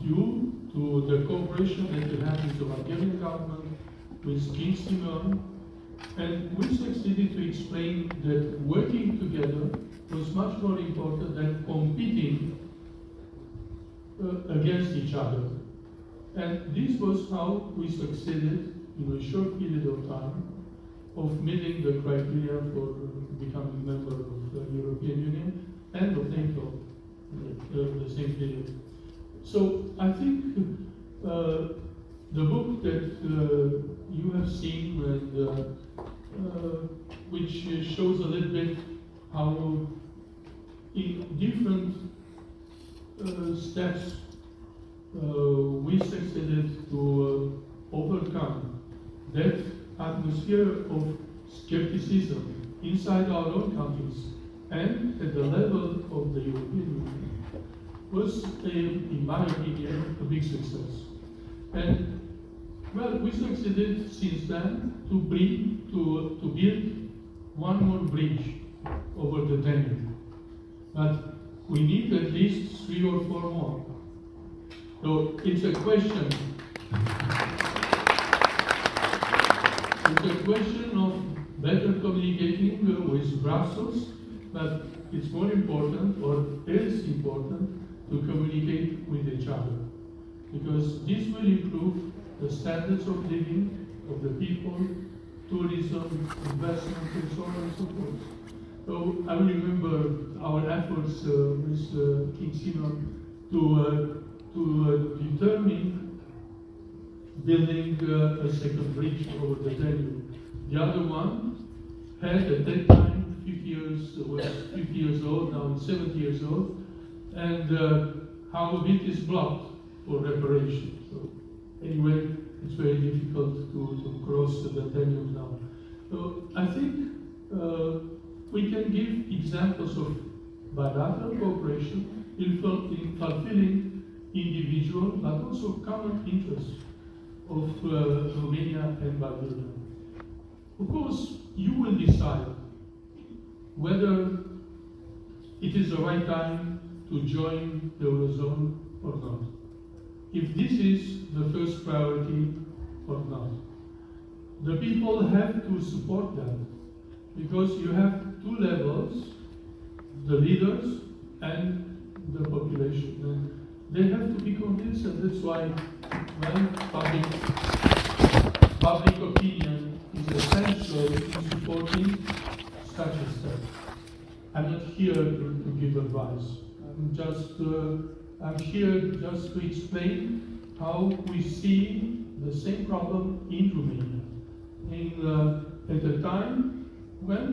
due to the cooperation that we had with the Bulgarian government, with King Simon, and we succeeded to explain that working together was much more important than competing against each other. And this was how we succeeded in a short period of time of meeting the criteria for becoming a member of the European Union and of NATO the same period. So I think the book that you have seen and which shows a little bit how in different steps we succeeded to overcome that atmosphere of skepticism inside our own countries and at the level of the European Union was, in my opinion, a big success. And Well, we succeeded since then to build one more bridge over the Danube. But we need at least 3 or 4 more. So it's a question. It's a question of better communicating with Brussels, but it's more important, or is important, to communicate with each other. Because this will improve the standards of living of the people, tourism, investment, and so on and so forth. So I remember our efforts with King Simon to determine building a second bridge over the Danube. The other one had at that time 50 years old, now it's 70 years old, and half of it is blocked for reparation. So anyway, it's very difficult to cross the Danube now. So I think we can give examples of bilateral cooperation in fulfilling individual but also common interests of Romania and Bulgaria. Of course, you will decide whether it is the right time to join the Eurozone or not. If this is the first priority or not. The people have to support that because you have 2 levels, the leaders and the population. And they have to be convinced, and that's why public opinion is essential in supporting such a step. I'm not here to give advice. I'm here just to explain how we see the same problem in Romania. At a time when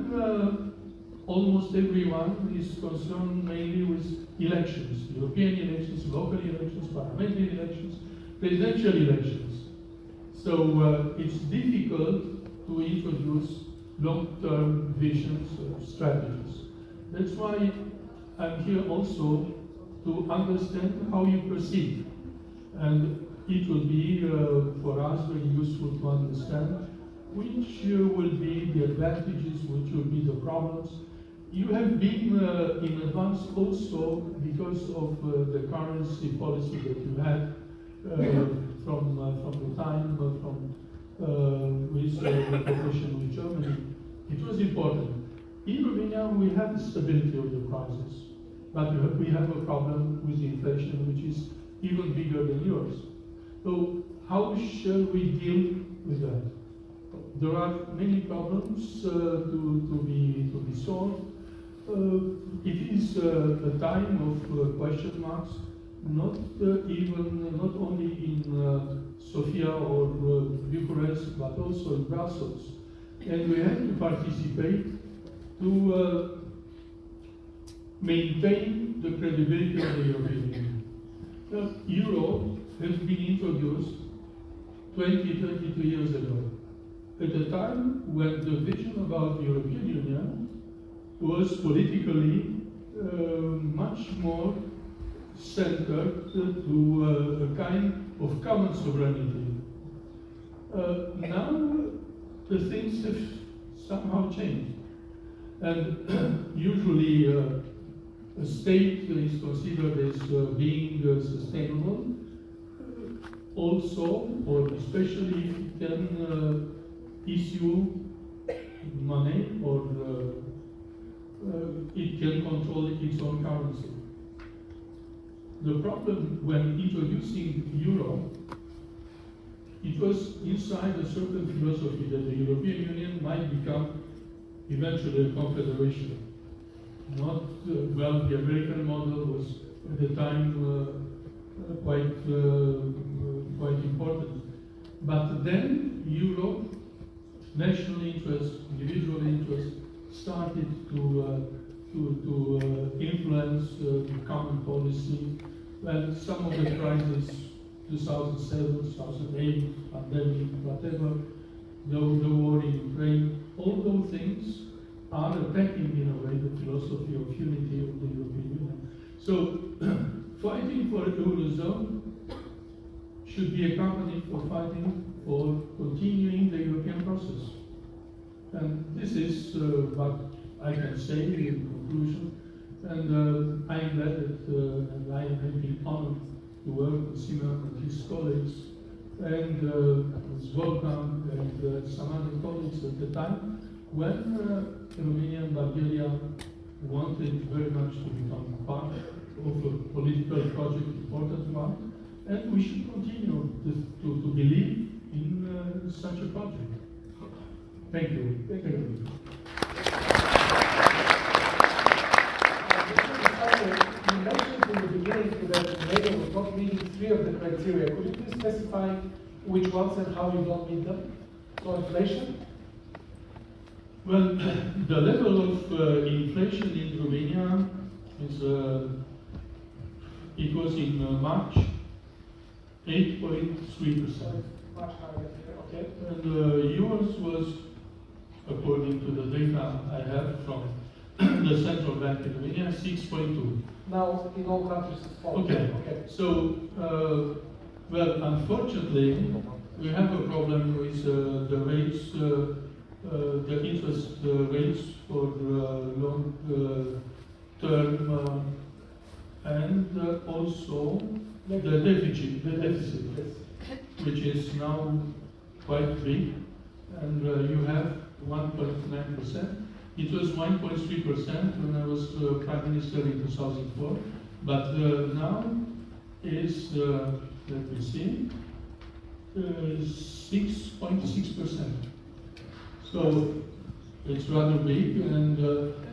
almost everyone is concerned mainly with elections, European elections, local elections, parliamentary elections, presidential elections. So it's difficult to introduce long-term visions or strategies. That's why I'm here also to understand how you proceed. And it will be for us very useful to understand which will be the advantages, which will be the problems. You have been in advance also because of the currency policy that you had from the time with the cooperation with Germany. It was important. In Romania, we have the stability of the crisis, but we have a problem with inflation, which is even bigger than yours. So how shall we deal with that? There are many problems to be solved. It is a time of question marks, not only in Sofia or Bucharest, but also in Brussels. And we have to participate to maintain the credibility of the European Union. The euro has been introduced 22 years ago, at a time when the vision about the European Union was politically much more centered to a kind of common sovereignty. Now the things have somehow changed, and usually a state is considered as being sustainable, also or especially if it can issue money or it can control its own currency. The problem when introducing euro, it was inside a certain philosophy that the European Union might become eventually a confederation. Not well, the American model was at the time quite important, but then Europe, national interest, individual interest, started to influence common policy. Well, some of the crises, 2007, 2008, pandemic, whatever, the war in Ukraine, all those things are attacking in a way the philosophy of unity of the European Union. So, fighting for the Eurozone should be a company for fighting for continuing the European process. And this is what I can say in conclusion. And I am glad that I have been honored to work with Sимеон and his colleagues, and with Волфганг and some other colleagues at the time, when Romania and Bulgaria wanted very much to become part of a political project, important one, and we should continue to believe in such a project. Thank you. Thank you. You mentioned in the beginning that NATO was not meeting 3 of the criteria. Could you please specify which ones and how you don't meet them? So inflation? Well, the level of inflation in Romania is, it was in March 8.3%. Much higher, okay. And yours was, according to the data I have from the central bank in Romania, 6.2. Now in all countries it's falling. Okay. So, well, unfortunately, we have a problem with the rates, the interest rates for long term, and also the deficit, which is now quite big, and you have 1.9%. It was 1.3% when I was Prime Minister in 2004, but now is, let me see, 6.6%. So it's rather big, and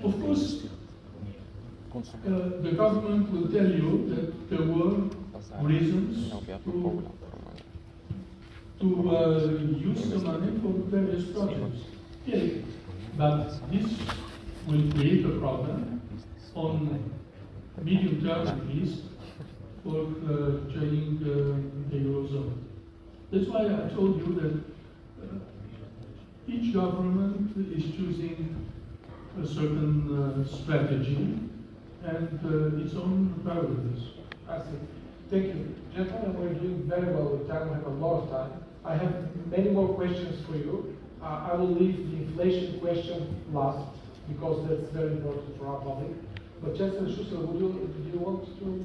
of course, the government will tell you that there were reasons to use the money for various projects. Yeah. But this will create a problem on medium term at least for joining the eurozone. That's why I told you that each government is choosing a certain strategy and its own priorities. I see. Thank you. Gentlemen, we're doing very well with time. We have a lot of time. I have many more questions for you. I will leave the inflation question last because that's very important for our public. But Chancellor Schusel, do you want to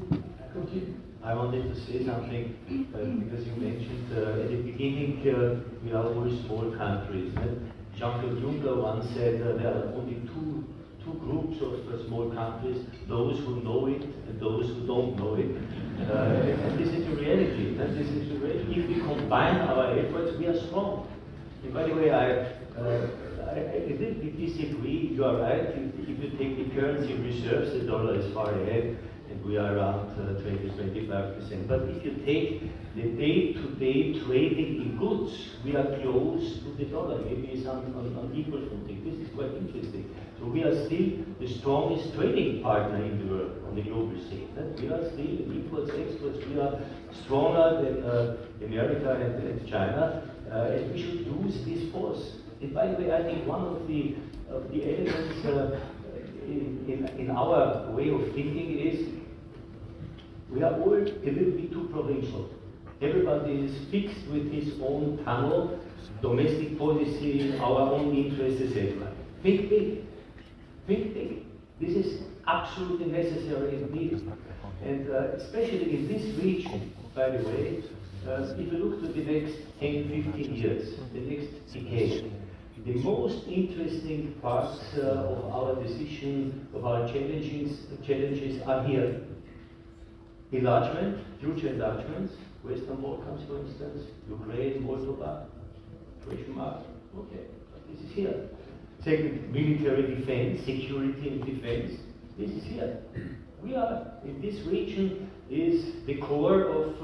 continue? I wanted to say something because you mentioned at the beginning we are all small countries. Jean-Claude Juncker once said there are only two groups of small countries: those who know it and those who don't know it. And this is the reality. This is the reality. If we combine our efforts, we are strong. And by the way, I disagree. You are right. If you take the currency reserves, the dollar is far ahead, and we are around 20-25%. But if you take the day-to-day trading in goods, we are close to the dollar. Maybe it's on equal footing. This is quite interesting. So we are still the strongest trading partner in the world on the global stage. We are still imports, exports. We are stronger than America and China. And we should use this force. And by the way, I think one of the elements in our way of thinking is we are all a little bit too provincial. Everybody is fixed with his own tunnel, domestic policy, our own interests, etc. Think big. Think big. This is absolutely necessary and needed. And especially in this region, by the way, if you look to the next 10-15 years, the next decade, the most interesting parts of our decision, of our challenges are here. Enlargement, future enlargements, Western Balkans, for instance, Ukraine, Moldova, question mark, okay, this is here. Second, military defense, security and defense, this is here. We are, in this region, is the core of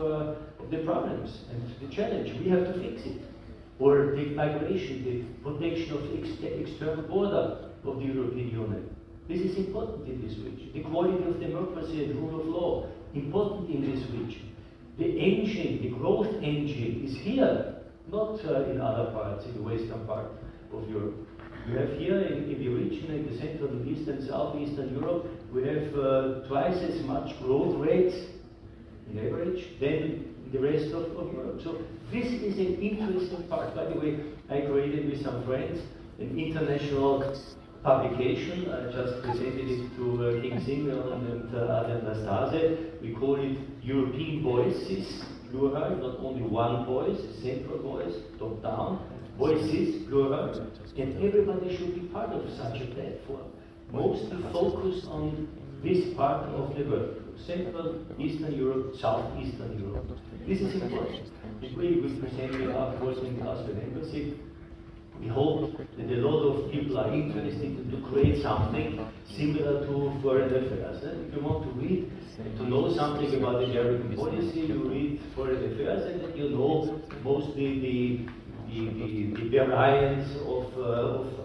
the problems and the challenge. We have to fix it. Or the migration, the protection of the external border of the European Union. This is important in this region. The quality of democracy and rule of law, important in this region. The engine, the growth engine is here, not in other parts, in the western part of Europe. We have here in the region, in the central and eastern, southeastern Europe, we have twice as much growth rates in average than the rest of Europe. So this is an interesting part. By the way, I created with some friends an international publication. I just presented it to King Simion and Adrian Настасе. We call it European Voices, plural, not only one voice, a central voice, top down, voices, plural, and everybody should be part of such a platform. Mostly focused on this part of the world, Central, Eastern Europe, Southeastern Europe. This is important. The way we present it, of course, in the Austrian Embassy, we hope that a lot of people are interested to create something similar to foreign affairs. If you want to read, to know something about the American policy, you read foreign affairs, and then you know mostly the variants of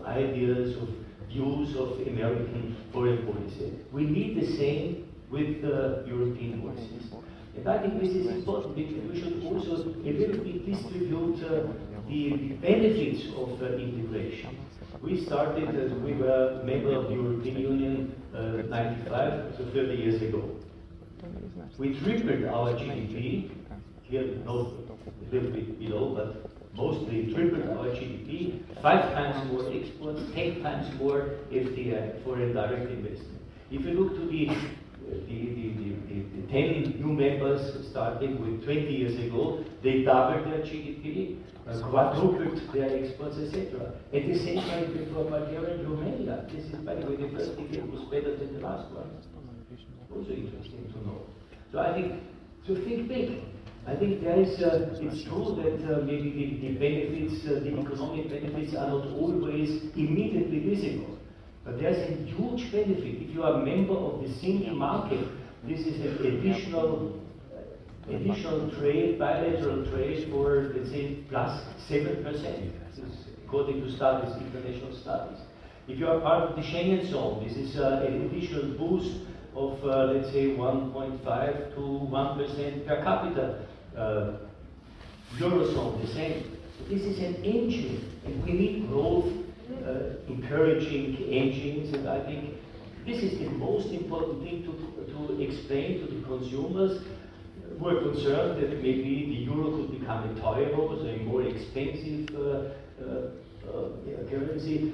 ideas, of views of American foreign policy. We need the same with the European voices. And I think this is important because we should also a little bit distribute the benefits of integration. We started as we were member of the European Union 95, so 30 years ago. We tripled our GDP, here no, a little bit below, but mostly tripled our GDP, 5 times more exports, 10 times more FDI, foreign direct investment. If you look to the 10 new members starting with 20 years ago, they doubled their GDP, quadrupled their exports, etc. At the same time before Bulgaria and Romania. This is, by the way, the first decade was better than the last one. Also interesting to know. So I think, to think big. I think there is, it's true that maybe the benefits, the economic benefits are not always immediately visible. But there's a huge benefit. If you are a member of the single market, this is an additional trade, bilateral trade for, let's say, plus 7%, according to studies, international studies. If you are part of the Schengen zone, this is an additional boost of, let's say, 1.5 to 1% per capita. Eurozone, the same. So this is an engine, and we need growth, encouraging engines, and I think this is the most important thing to explain to the consumers who are concerned that maybe the euro could become a toy-euro, so a more expensive currency.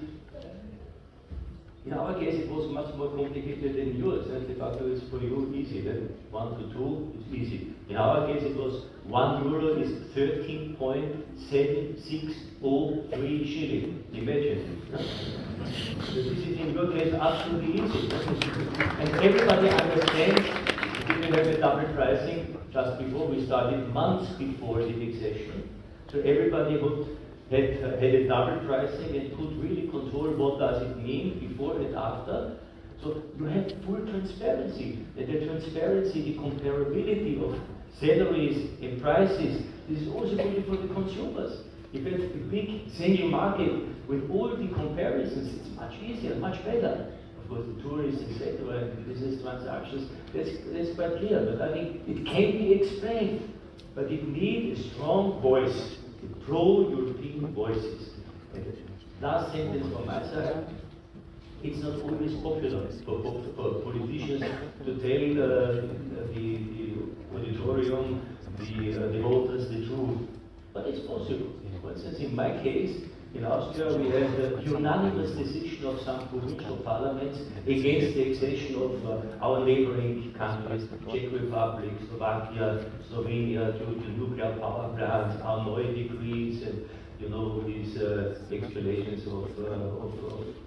In our case, it was much more complicated than yours, and the fact is for you easy, then 1 to 2 is easy. In our case, it was €1 is 13.7603 shilling. Imagine. So this is in your case absolutely easy. And everybody understands that we have a double pricing just before we started, months before the accession. So everybody had a double pricing and could really control what does it mean before and after. So you have full transparency. And the transparency, the comparability of salaries and prices, this is also good for the consumers. If you have a big single market with all the comparisons, it's much easier, much better. Of course, the tourists, etc., and business transactions, that's quite clear. But I think it can be explained. But it needs a strong voice, pro-European voices. And last sentence from my side. It's not always popular for politicians to tell the auditorium, the voters, the truth. But it's possible. For instance, in my case, in Austria, we had a unanimous decision of some provincial parliaments against the accession of our neighboring countries, Czech Republic, Slovakia, Slovenia, due to nuclear power plants, our Neue decrees, and you know, these explanations of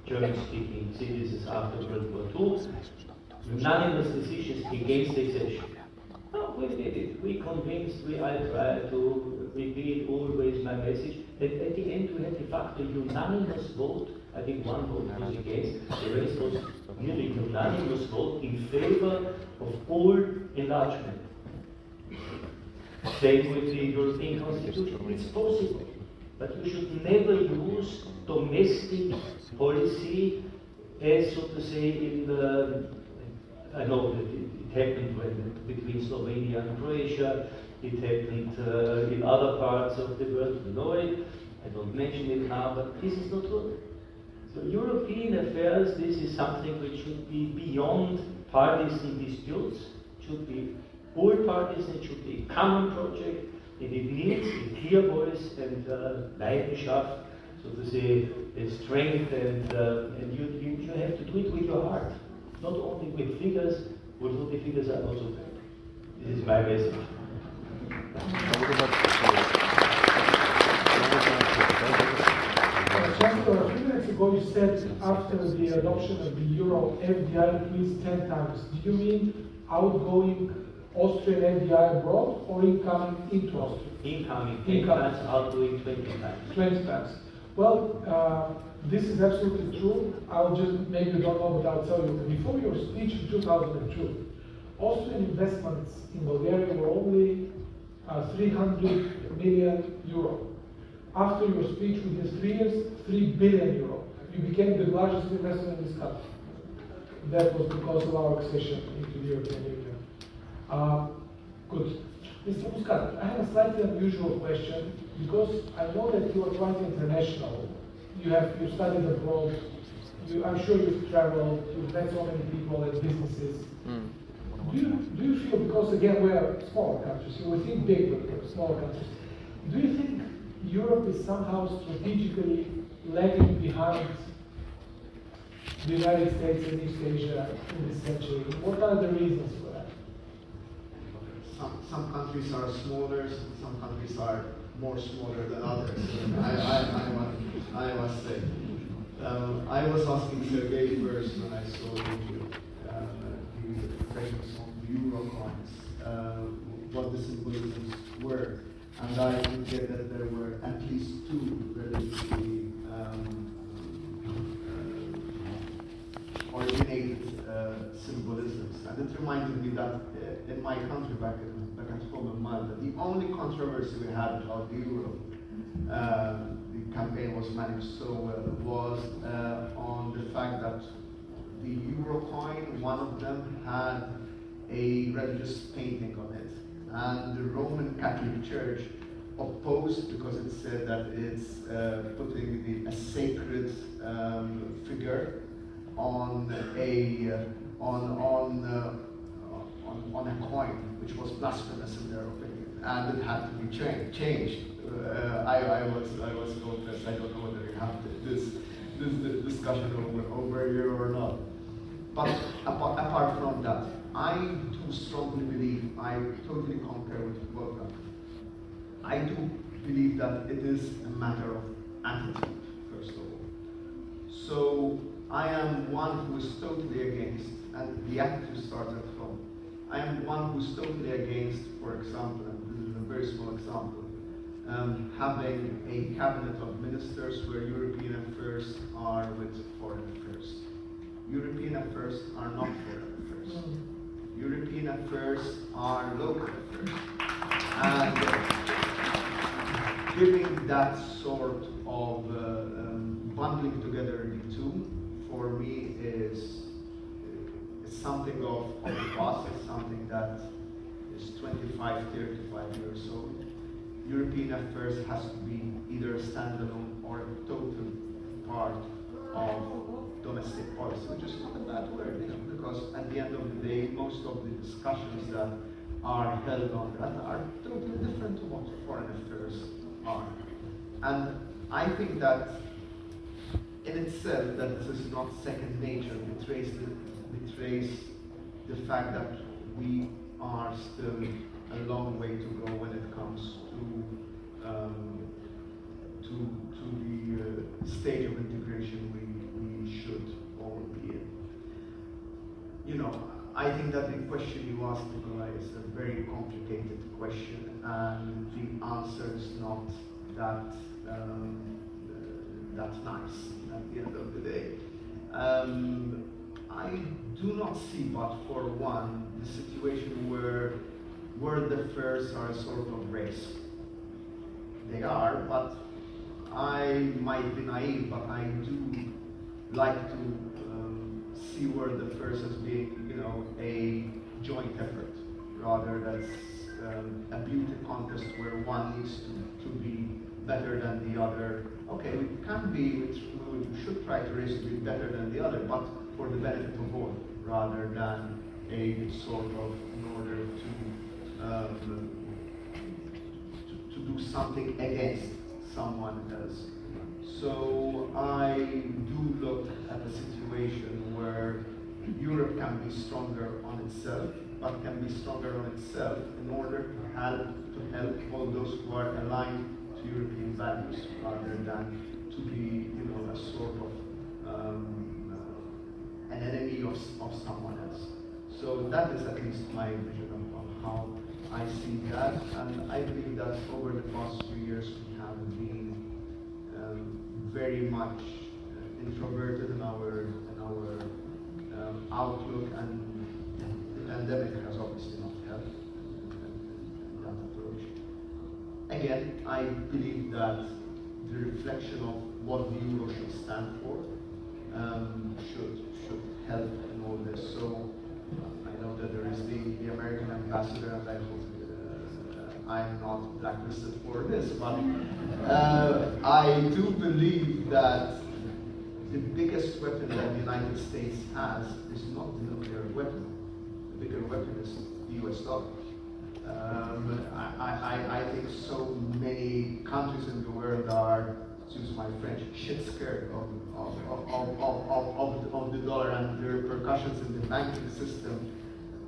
German-speaking citizens after World War II. Unanimous decisions against accession. No, we did it. We convinced, I tried to repeat always my message. That at the end we had de facto unanimous vote. I think one vote was against, the rest was nearly unanimous vote in favor of all enlargement. Same with the European Constitution. It's possible. But you should never use domestic policy as, so to say, in the, I know that it happened between Slovenia and Croatia, it happened in other parts of the world, you know it, I don't mention it now, but this is not good. So European affairs, this is something which should be beyond partisan disputes, should be all parties, it should be a common project, and it needs a clear voice and Leidenschaft, so to say, strength, and you have to do it with your heart, not only with figures, although the figures are also good. This is my message. Chancellor, a few minutes ago you said after the adoption of the euro, FDI increased 10 times. Do you mean outgoing Austrian FDI abroad or incoming into Austria? Incoming 10 times, outgoing 20 times. 20 times. Well, this is absolutely true. I'll just, maybe you don't know, but I'll tell you. Before your speech in 2002, Austrian investments in Bulgaria were only 300 million euro. After your speech, within 3 years, 3 billion euro. You became the largest investor in this country. That was because of our accession into the European Union. Good. Mr. Muscat, I have a slightly unusual question because I know that you are quite international. You studied abroad. I'm sure you've traveled. You've met so many people and businesses. Do you feel, because again we are smaller countries, so we think big, but we're smaller countries. Do you think Europe is somehow strategically lagging behind the United States and East Asia in this century? What are the reasons for that? Some countries are smaller, some countries are more smaller than others. I must say. I was asking Sergei first when I saw the presence of the euro coins, what the symbolisms were. And I could get that there were at least two relatively originated symbolisms. And it reminded me that in my country, back at home in Malta, the only controversy we had about the euro, the campaign was managed so well, was on the fact that the euro coin, one of them had a religious painting on it. And the Roman Catholic Church opposed because it said that it's putting a sacred figure on a coin, which was blasphemous in their opinion, and it had to be changed. I was confessed. I don't know whether we have this discussion over here or not. But apart from that, I do strongly believe, I totally concur with Volfgang. I do believe that it is a matter of attitude, first of all. So I am one who is totally against, and the attitude starts at home. I am one who is totally against, for example, and this is a very small example, having a cabinet of ministers where European affairs are with foreign affairs. European affairs are not foreign affairs. European affairs are local affairs. And giving that sort of bundling together the two, for me, is something of the past. It's something that is 25, 35 years old. European affairs has to be either a standalone or a total part of domestic policy, which is not a bad word, because at the end of the day, most of the discussions that are held on that are totally different to what foreign affairs are. And I think that in itself, that this is not second nature, betrays the fact that we are still a long way to go when it comes to the stage of integration we should all be in. I think that the question you asked, Nikolai, is a very complicated question, and the answer is not that nice at the end of the day. I do not see, but for one, the situation where world affairs are a sort of race. They are, but I might be naive, but I do like to see world affairs as being, a joint effort, rather than a beauty contest where one needs to be better than the other. Okay, we should try to raise to be better than the other, but for the benefit of all, rather than a sort of in order to to do something against someone else. So I do look at a situation where Europe can be stronger on itself, but can be stronger on itself in order to help all those who are aligned to European values, rather than to be, a sort of an enemy of someone else. So that is at least my vision of how I see that, and I believe that over the past few years we have been very much introverted in our outlook, and the pandemic has obviously not helped in that approach. Again, I believe that the reflection of what the euro should stand for should help in all this. So I know that there is the American ambassador, and I hope I'm not blacklisted for this, but I do believe that the biggest weapon that the United States has is not the nuclear weapon. The bigger weapon is the US dollar. I think so many countries in the world are, excuse my French, shit scared of the dollar and the repercussions in the banking system,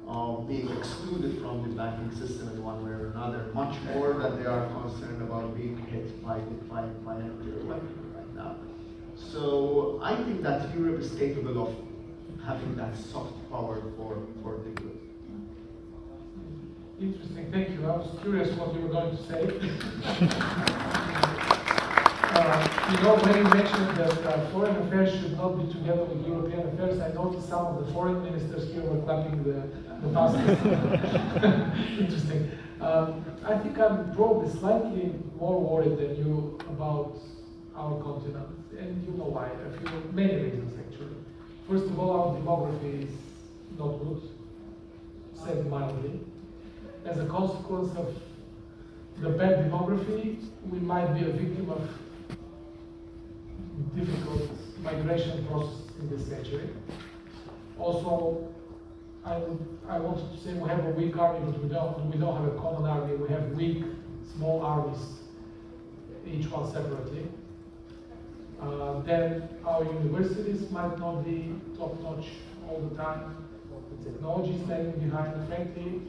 of being excluded from the banking system in one way or another, much more than they are concerned about being hit by a nuclear weapon right now. So I think that Europe is capable of having that soft power for the good. Interesting, thank you. I was curious what you were going to say. When you mentioned that foreign affairs should not be together with European affairs, I noticed some of the foreign ministers here were clapping the passes. Interesting. I think I'm probably slightly more worried than you about our continent, and you know why. Many reasons actually. First of all, our demography is not good, said mildly. As a consequence of the bad demography, we might be a victim of difficult migration process in this century. Also, I wanted to say we have a weak army, but we don't have a common army. We have weak, small armies, each one separately. Then our universities might not be top-notch all the time. The technology is lagging behind. Frankly,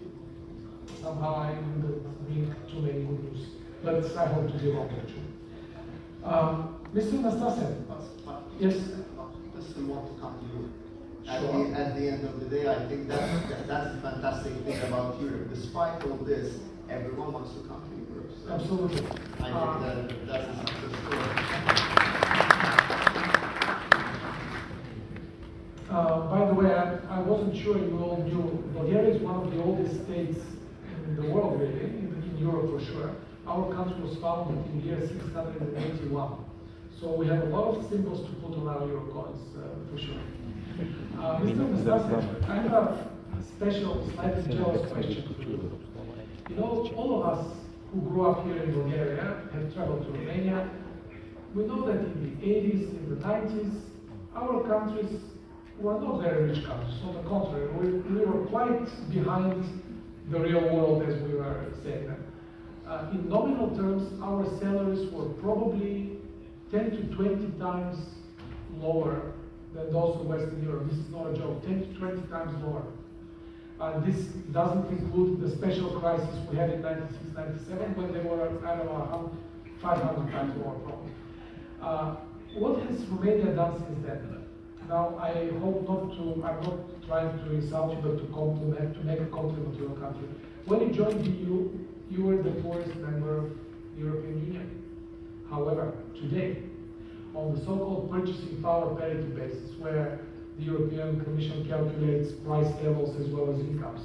somehow I wouldn't bring too many good news, but I hope to be wrong actually. Mr. Настасе, yes? I still want to come to Europe. Sure. At the end of the day, I think that's the fantastic thing about Europe. Despite all this, everyone wants to come to Europe. So Absolutely. I think that's a success story. By the way, I wasn't sure you all knew, Bulgaria is one of the oldest states in the world, really, in Europe for sure. Our country was founded in the year 681. So we have a lot of symbols to put on our euro coins, for sure. Mr. Настасе, I have a special, slightly jealous question for you. All of us who grew up here in Bulgaria have traveled to Romania. We know that in the 80s, in the 90s, our countries were not very rich countries. On the contrary, we were quite behind the real world, as we were saying that. In nominal terms, our salaries were probably 10 to 20 times lower than those of Western Europe. This is not a joke, 10 to 20 times lower. This doesn't include the special crisis we had in 96-97 when they were, 500 times lower probably. What has Romania done since then? Now, I hope I'm not trying to insult you, but to make a compliment to your country. When you joined the EU, you were the poorest member of the European Union. However, today, on the so-called purchasing power parity basis, where the European Commission calculates price levels as well as incomes,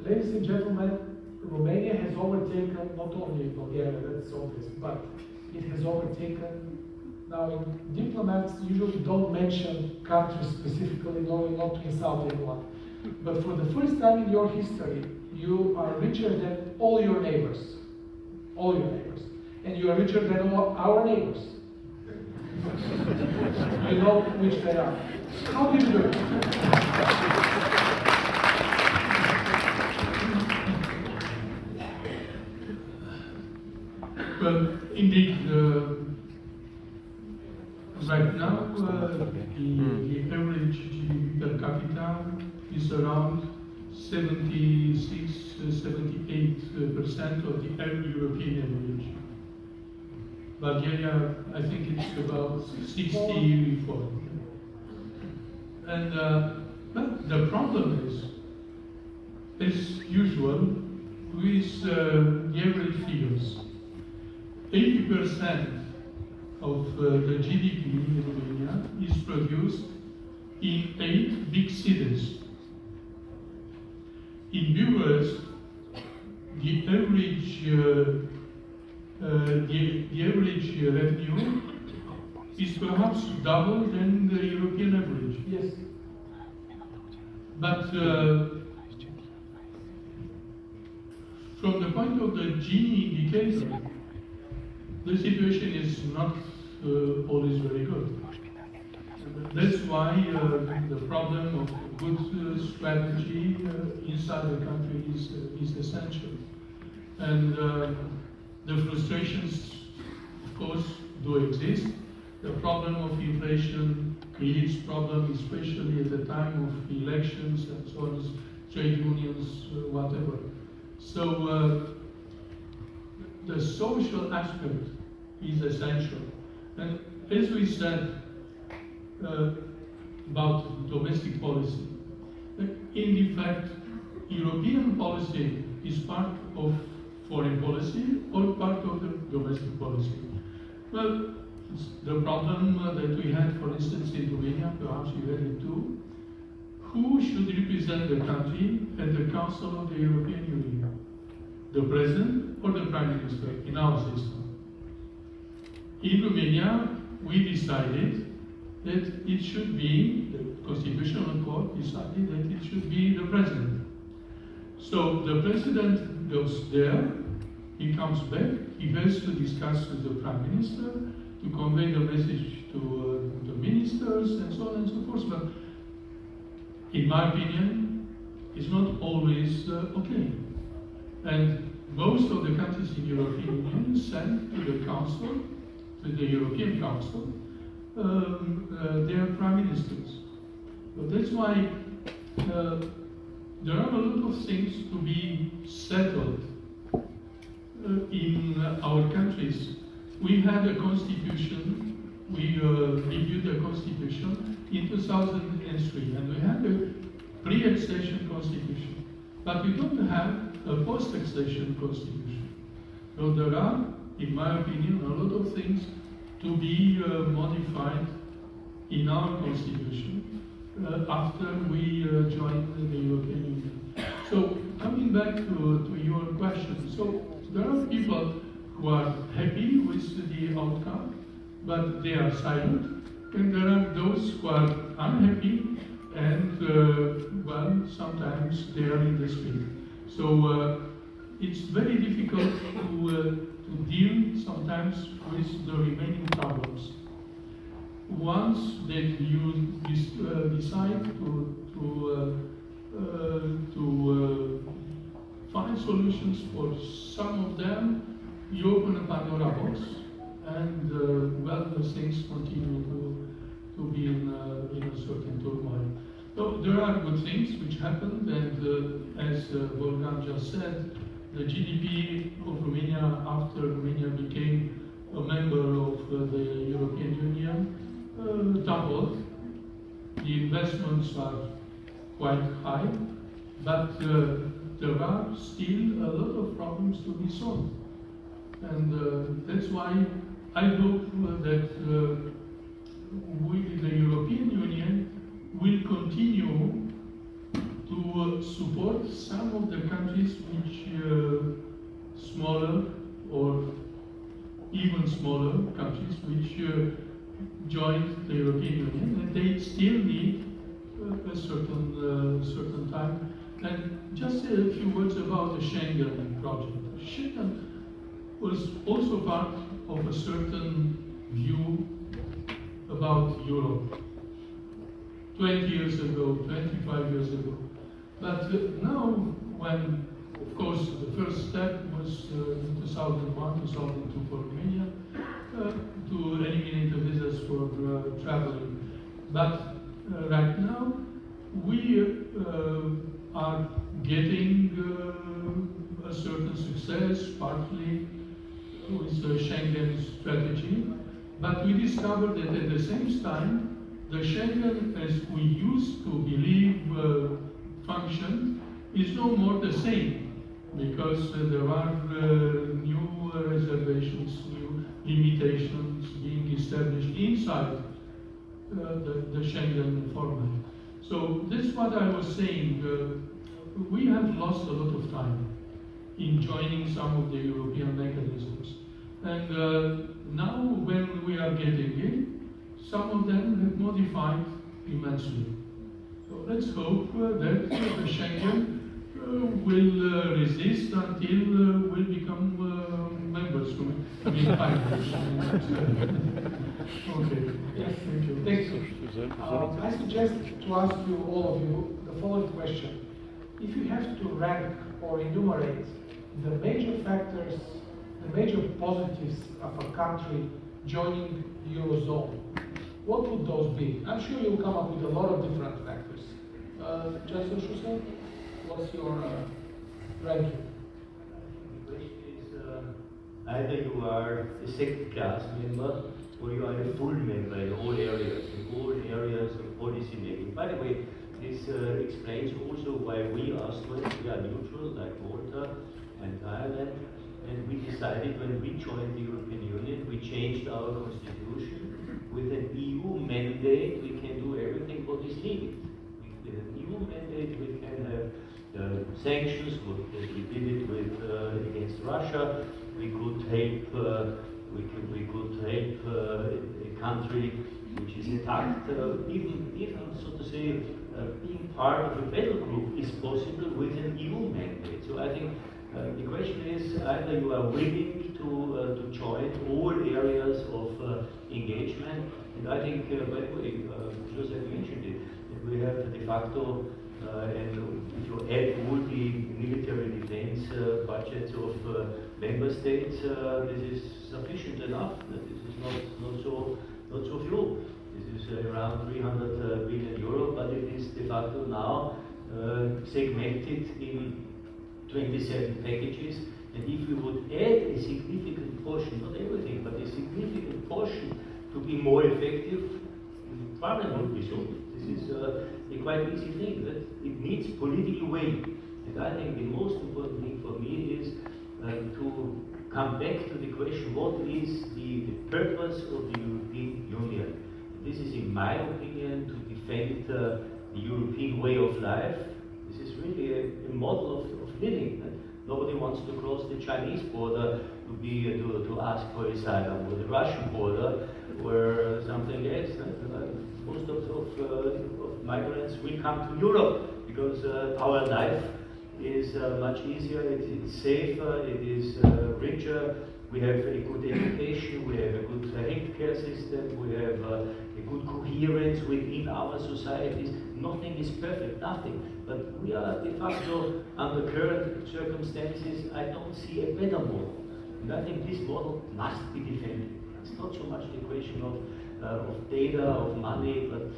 ladies and gentlemen, Romania has overtaken not only Bulgaria, that's obvious, but it has overtaken. Now, diplomats usually don't mention countries specifically in order not to insult anyone. But for the first time in your history, you are richer than all your neighbors. All your neighbors. And you are richer than all our neighbors. You know which they are. How did you do it? Indeed, right now, the average GDP per capita is around 76-78% of the European average. Bulgaria, I think it's about 64. And the problem is, as usual, with the average figures. 80% of the GDP in Romania is produced in 8 big cities. In Bucharest, the average revenue is perhaps double than the European average. Yes. But from the point of the Gini indicator, the situation is not always very good. That's why the problem of good strategy inside the country is essential. And the frustrations, of course, do exist. The problem of inflation creates problems, especially at the time of elections and so on, trade unions, whatever. So the social aspect is essential. And as we said about domestic policy, in fact, European policy is part of foreign policy or part of the domestic policy. Well, the problem that we had, for instance, in Romania, perhaps you had it too, who should represent the country at the Council of the European Union? The President or the Prime Minister in our system? In Romania, we decided that it should be, the Constitutional Court decided that it should be the President. So the President goes there, he comes back, he has to discuss with the Prime Minister, to convey the message to the ministers and so on and so forth. But in my opinion, it's not always okay. And most of the countries in the European Union send to the Council, to the European Council, their prime ministers. So that's why there are a lot of things to be settled in our countries. We had a constitution, we reviewed the constitution in 2003, and we had a pre-accession constitution. But we don't have a post-accession constitution. So there are, in my opinion, a lot of things to be modified in our constitution after we joined the European Union. So coming back to your question, so there are people who are happy with the outcome, but they are silent, and there are those who are unhappy, and well, sometimes they are in the street. So it's very difficult to deal sometimes with the remaining problems. Once that you decide to find solutions for some of them, you open a Pandora box, and well, the things continue to be in a certain turmoil. So there are good things which happened, and as Volfgang just said, the GDP of Romania, after Romania became a member of the European Union, doubled. The investments are quite high, but there are still a lot of problems to be solved. And that's why I hope that the European Union will continue to support some of the countries which smaller or even smaller countries which joined the European Union, and they still need a certain time. And just a few words about the Schengen project. Schengen was also part of a certain view about Europe 20 years ago, 25 years ago. But now, when, of course, the first step was in 2001, 2002 for Romania to eliminate the visas for traveling. But right now, we are getting a certain success, partly with the Schengen strategy, but we discovered that at the same time, the Schengen, as we used to believe function, is no more the same, because there are new reservations, new limitations being established inside the Schengen format. So that's what I was saying. We have lost a lot of time in joining some of the European mechanisms. And now when we are getting in, some of them have modified immensely. So let's hope that the Schengen will resist until we become members. I mean, okay. Yes, thank you. Thank you. I suggest to ask you, all of you, the following question. If you have to rank or enumerate the major factors, the major positives of a country joining the Eurozone, what would those be? I'm sure you'll come up with a lot of different factors. Jouzef Šusel, what's your ranking? The question is, either you are a second-class member or you are a full member in all areas of policy making. By the way, this explains also why we Austrians, we are neutral, like Malta and Ireland, and we decided when we joined the European Union, we changed our constitution. With an EU mandate, we can do everything what is needed. With an EU mandate, we can have sanctions, as we did it with against Russia. We could help. We could help a country which is attacked. Even so to say, being part of a battle group is possible with an EU mandate. So I think the question is either you are willing to join all areas of engagement, and I think, by the way, Joseph mentioned it, that we have de facto, and if you add all the military defense budgets of member states, this is sufficient enough. This is not so few. This is around 300 billion euro, but it is de facto now segmented in 27 packages, and if we would add a significant portion, not everything, but a significant portion to be more effective, the problem would be solved. This is a quite easy thing. That it needs political will, and I think the most important thing for me is to come back to the question: what is the purpose of the European Union? This is, in my opinion, to defend the European way of life. This is really a model of living. Nobody wants to cross the Chinese border to ask for asylum, or the Russian border, or something else. Most of migrants will come to Europe because our life is much easier, it's safer, it is richer. We have a good education, we have a good healthcare system, we have a good coherence within our societies. Nothing is perfect, nothing. But we are de facto, under current circumstances, I don't see a better model. And I think this model must be defended. It's not so much the question of data, of money, but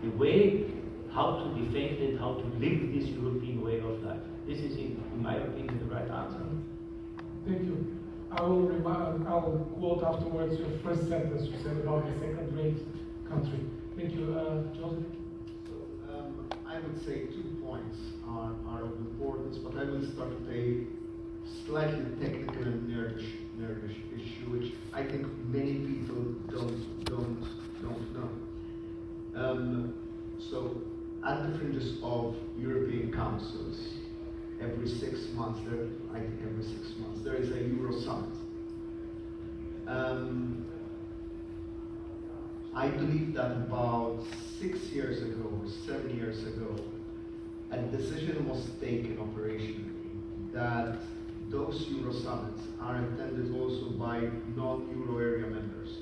the way how to defend it, how to live this European way of life. This is, in my opinion, the right answer. Thank you. I will quote afterwards your first sentence you said about the second-rate country. Thank you, Joseph. I would say 2 points are of importance, but I will start with a slightly technical and nerdish issue, which I think many people don't know. So, at the fringes of European councils, every 6 months, there is a Euro summit. I believe that about 6 years ago or 7 years ago, a decision was taken operationally that those Euro summits are attended also by non-Euro area members.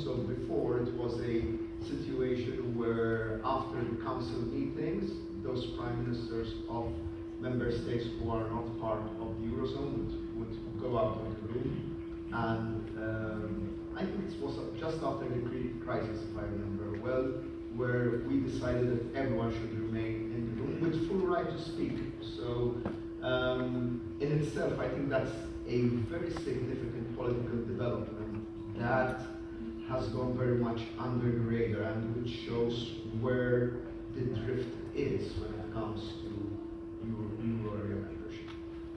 So before, it was a situation where after the council meetings, those prime ministers of member states who are not part of the Eurozone would go out of the room. And I think it was just after the Greek crisis, if I remember well, where we decided that everyone should remain in the room with full right to speak. So in itself, I think that's a very significant political development that has gone very much under the radar and which shows where the drift is when it comes to Euro area membership.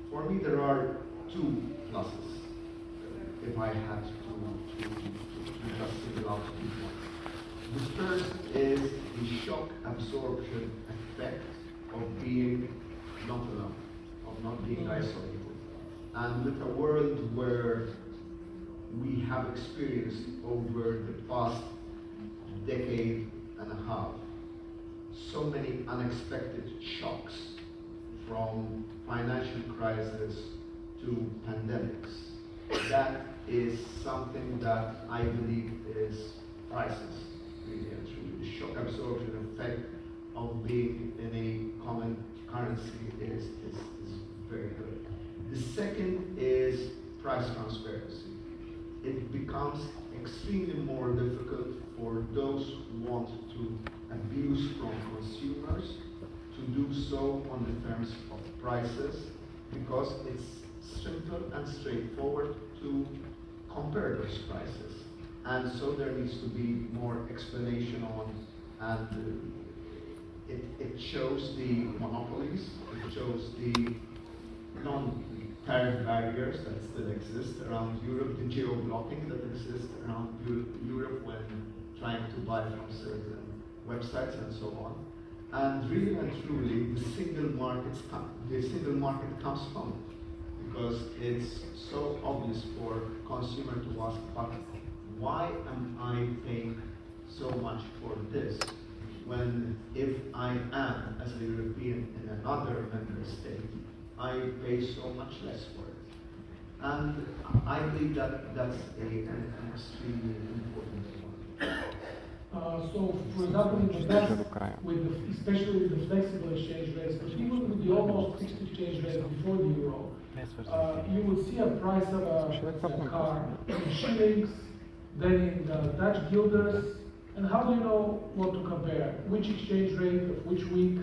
For me, there are two pluses, if I had to just single out 2 points. The first is the shock absorption effect of being not alone, of not being isolated. And with a world where we have experienced over the past decade and a half so many unexpected shocks, from financial crisis to pandemics, that is something that I believe is priceless, really and truly. The shock absorption effect of being in a common currency is very good. The second is price transparency. It becomes extremely more difficult for those who want to abuse from consumers to do so on the terms of prices, because it's simple and straightforward to compare those prices. And so there needs to be more explanation on, and it shows the monopolies, it shows the non-tariff barriers that still exist around Europe, the geo-blocking that exists around Europe when trying to buy from certain websites and so on. And really and truly, the single market comes from it, because it's so obvious for consumer to ask, but why am I paying so much for this, when if I am, as a European in another member state, I pay so much less for it? And I believe that that's an extremely important point. So, for example, in the past, especially with the flexible exchange rates, but even with the almost fixed exchange rates before the euro, you will see a price of a car in shillings, then in the Dutch guilders, and how do you know what to compare? Which exchange rate of which week?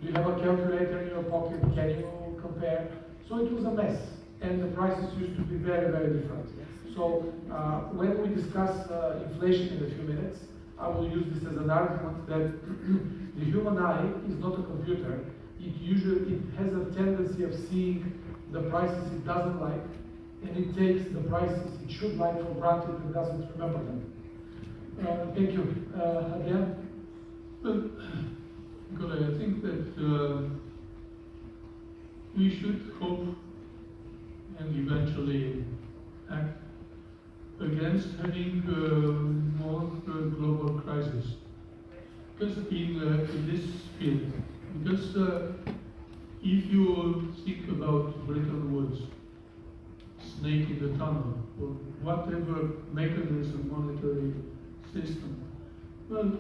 Do you have a calculator in your pocket? Can you compare? So it was a mess, and the prices used to be very, very different. So when we discuss inflation in a few minutes, I will use this as an argument that the human eye is not a computer. It has a tendency of seeing the prices it doesn't like, and it takes the prices it should like for granted and doesn't remember them. Thank you. Adrian? Well, Nikolai, I think that we should hope and eventually act against having more global crisis. Because in this field, because if you think about Bretton Woods, snake in the tunnel, or whatever mechanism, monetary system, well,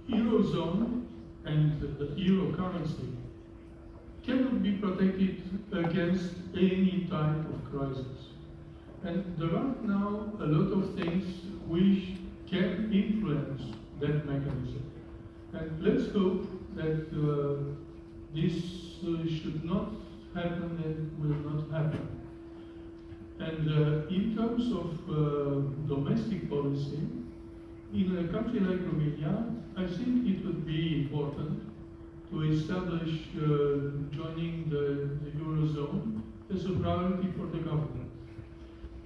Eurozone and the euro currency cannot be protected against any type of crisis. And there are now a lot of things which can influence that mechanism. And let's hope that this should not happen and will not happen. And in terms of domestic policy, in a country like Romania, I think it would be important to establish joining the Eurozone as a priority for the government.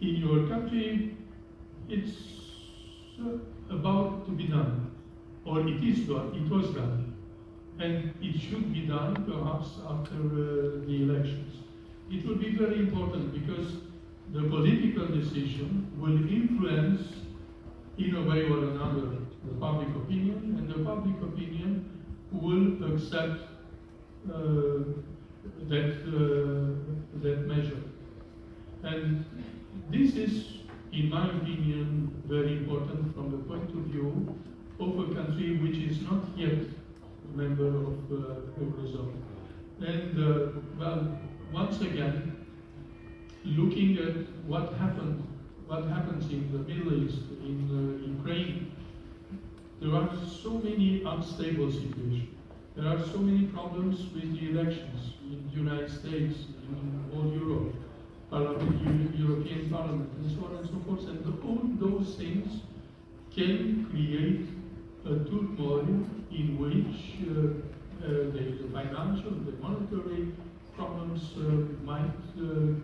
In your country, it's about to be done, or it is done, it was done, and it should be done perhaps after the elections. It will be very important because the political decision will influence, in a way or another, the public opinion, and the public opinion will accept that measure. And this is, in my opinion, very important from the point of view of a country which is not yet a member of the Eurozone. And well, once again, looking at what happens in the Middle East, in Ukraine, there are so many unstable situations. There are so many problems with the elections in the United States, in all Europe, European Parliament, and so on and so forth. And all those things can create a turmoil in which the financial, the monetary problems might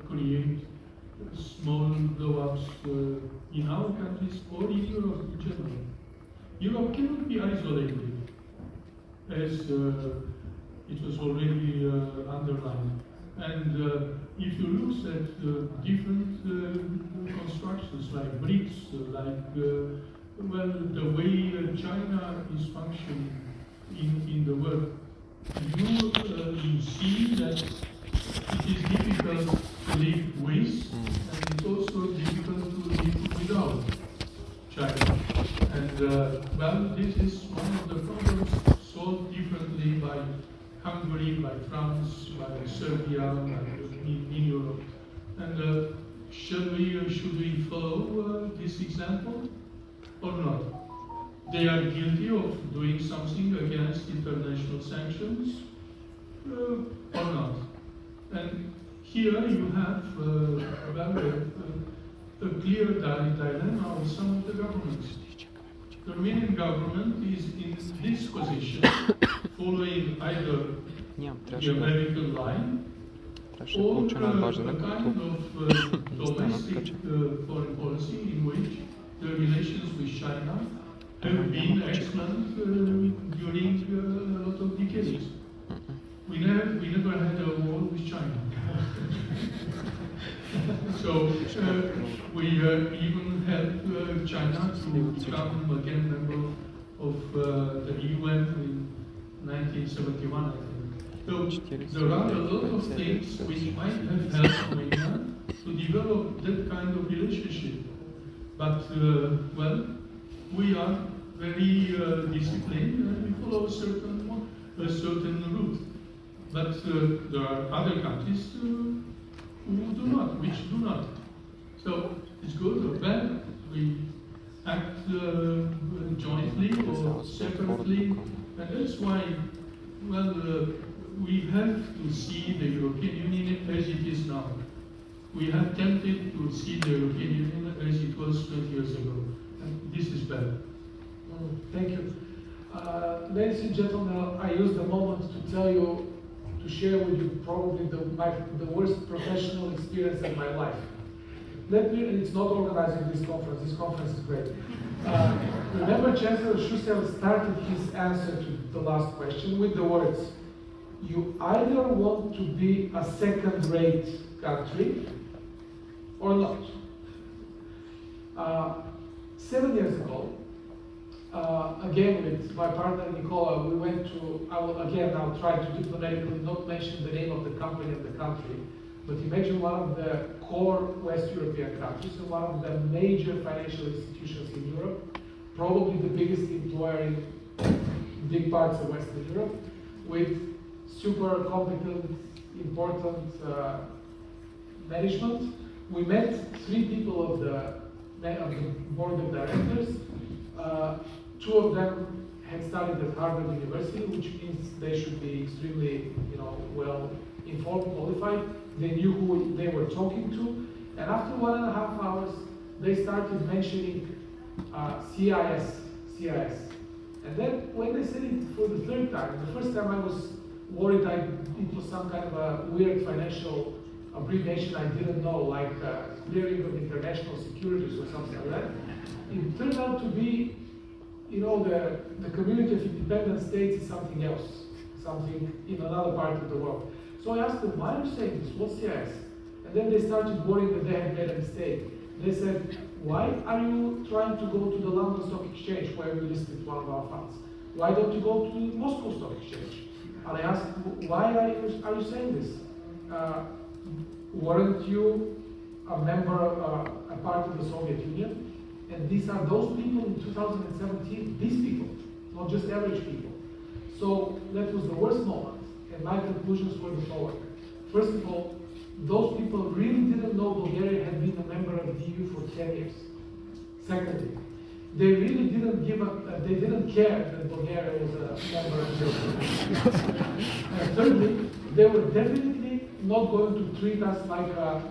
create small blow-ups in our countries or in Europe in general. Europe cannot be isolated, as it was already underlined. And if you look at different constructions like BRICS, well, the way China is functioning in the world, you see that it is difficult to live with, and it's also difficult to live without China. And well, this is one of the problems solved differently by Hungary, by France, by Serbia, in Europe. And should we follow this example or not? They are guilty of doing something against international sanctions or not. And here you have a clear dilemma of some of the governments. The Romanian government is in this position, following either the American line or a kind of domestic foreign policy in which the relations with China have been excellent during a lot of decades. We never had a war with China. So we even helped China to become again member of the UN in 1971, I think. So there are a lot of things which might have helped Romania to develop that kind of relationship. But well, we are very disciplined and we follow a certain route. But there are other countries who do not, which do not. So it's good or bad. We act jointly or separately, and that's why, well, we have to see the European Union as it is now. We have tempted to see the European Union as it was 20 years ago, and this is bad. Thank you. Ladies and gentlemen, I use the moment to tell you, to share with you probably the worst professional experience of my life. It's not organizing this conference is great. Remember, Chancellor Shusel started his answer to the last question with the words, you either want to be a second-rate country or not. 7 years ago, again with my partner Nicola, we went to, I'll try to diplomatically not mention the name of the company and the country, but imagine one of the core West European countries and one of the major financial institutions in Europe, probably the biggest employer in big parts of Western Europe, with super competent, important management. We met 3 people of the board of directors. 2 of them had studied at Harvard University, which means they should be extremely, well informed, qualified. They knew who they were talking to, and after 1.5 hours, they started mentioning CIS. And then when they said it for the 3rd time, the first time I was worried it was some kind of a weird financial abbreviation I didn't know, like clearing of international securities or something like that. It turned out to be, the community of independent states is something else, something in another part of the world. So I asked them, why are you saying this? What's CIS? And then they started worrying that they had made a mistake. They said, why are you trying to go to the London Stock Exchange where we listed one of our funds? Why don't you go to the Moscow Stock Exchange? And I asked, why are you saying this? Weren't you a member, a part of the Soviet Union? And these are those people in 2017, these people, not just average people. So that was the worst moment. And and my conclusions were the following. First of all, those people really didn't know Bulgaria had been a member of the EU for 10 years. Secondly, they really didn't they didn't care that Bulgaria was a member of the EU. And thirdly, they were definitely not going to treat us like a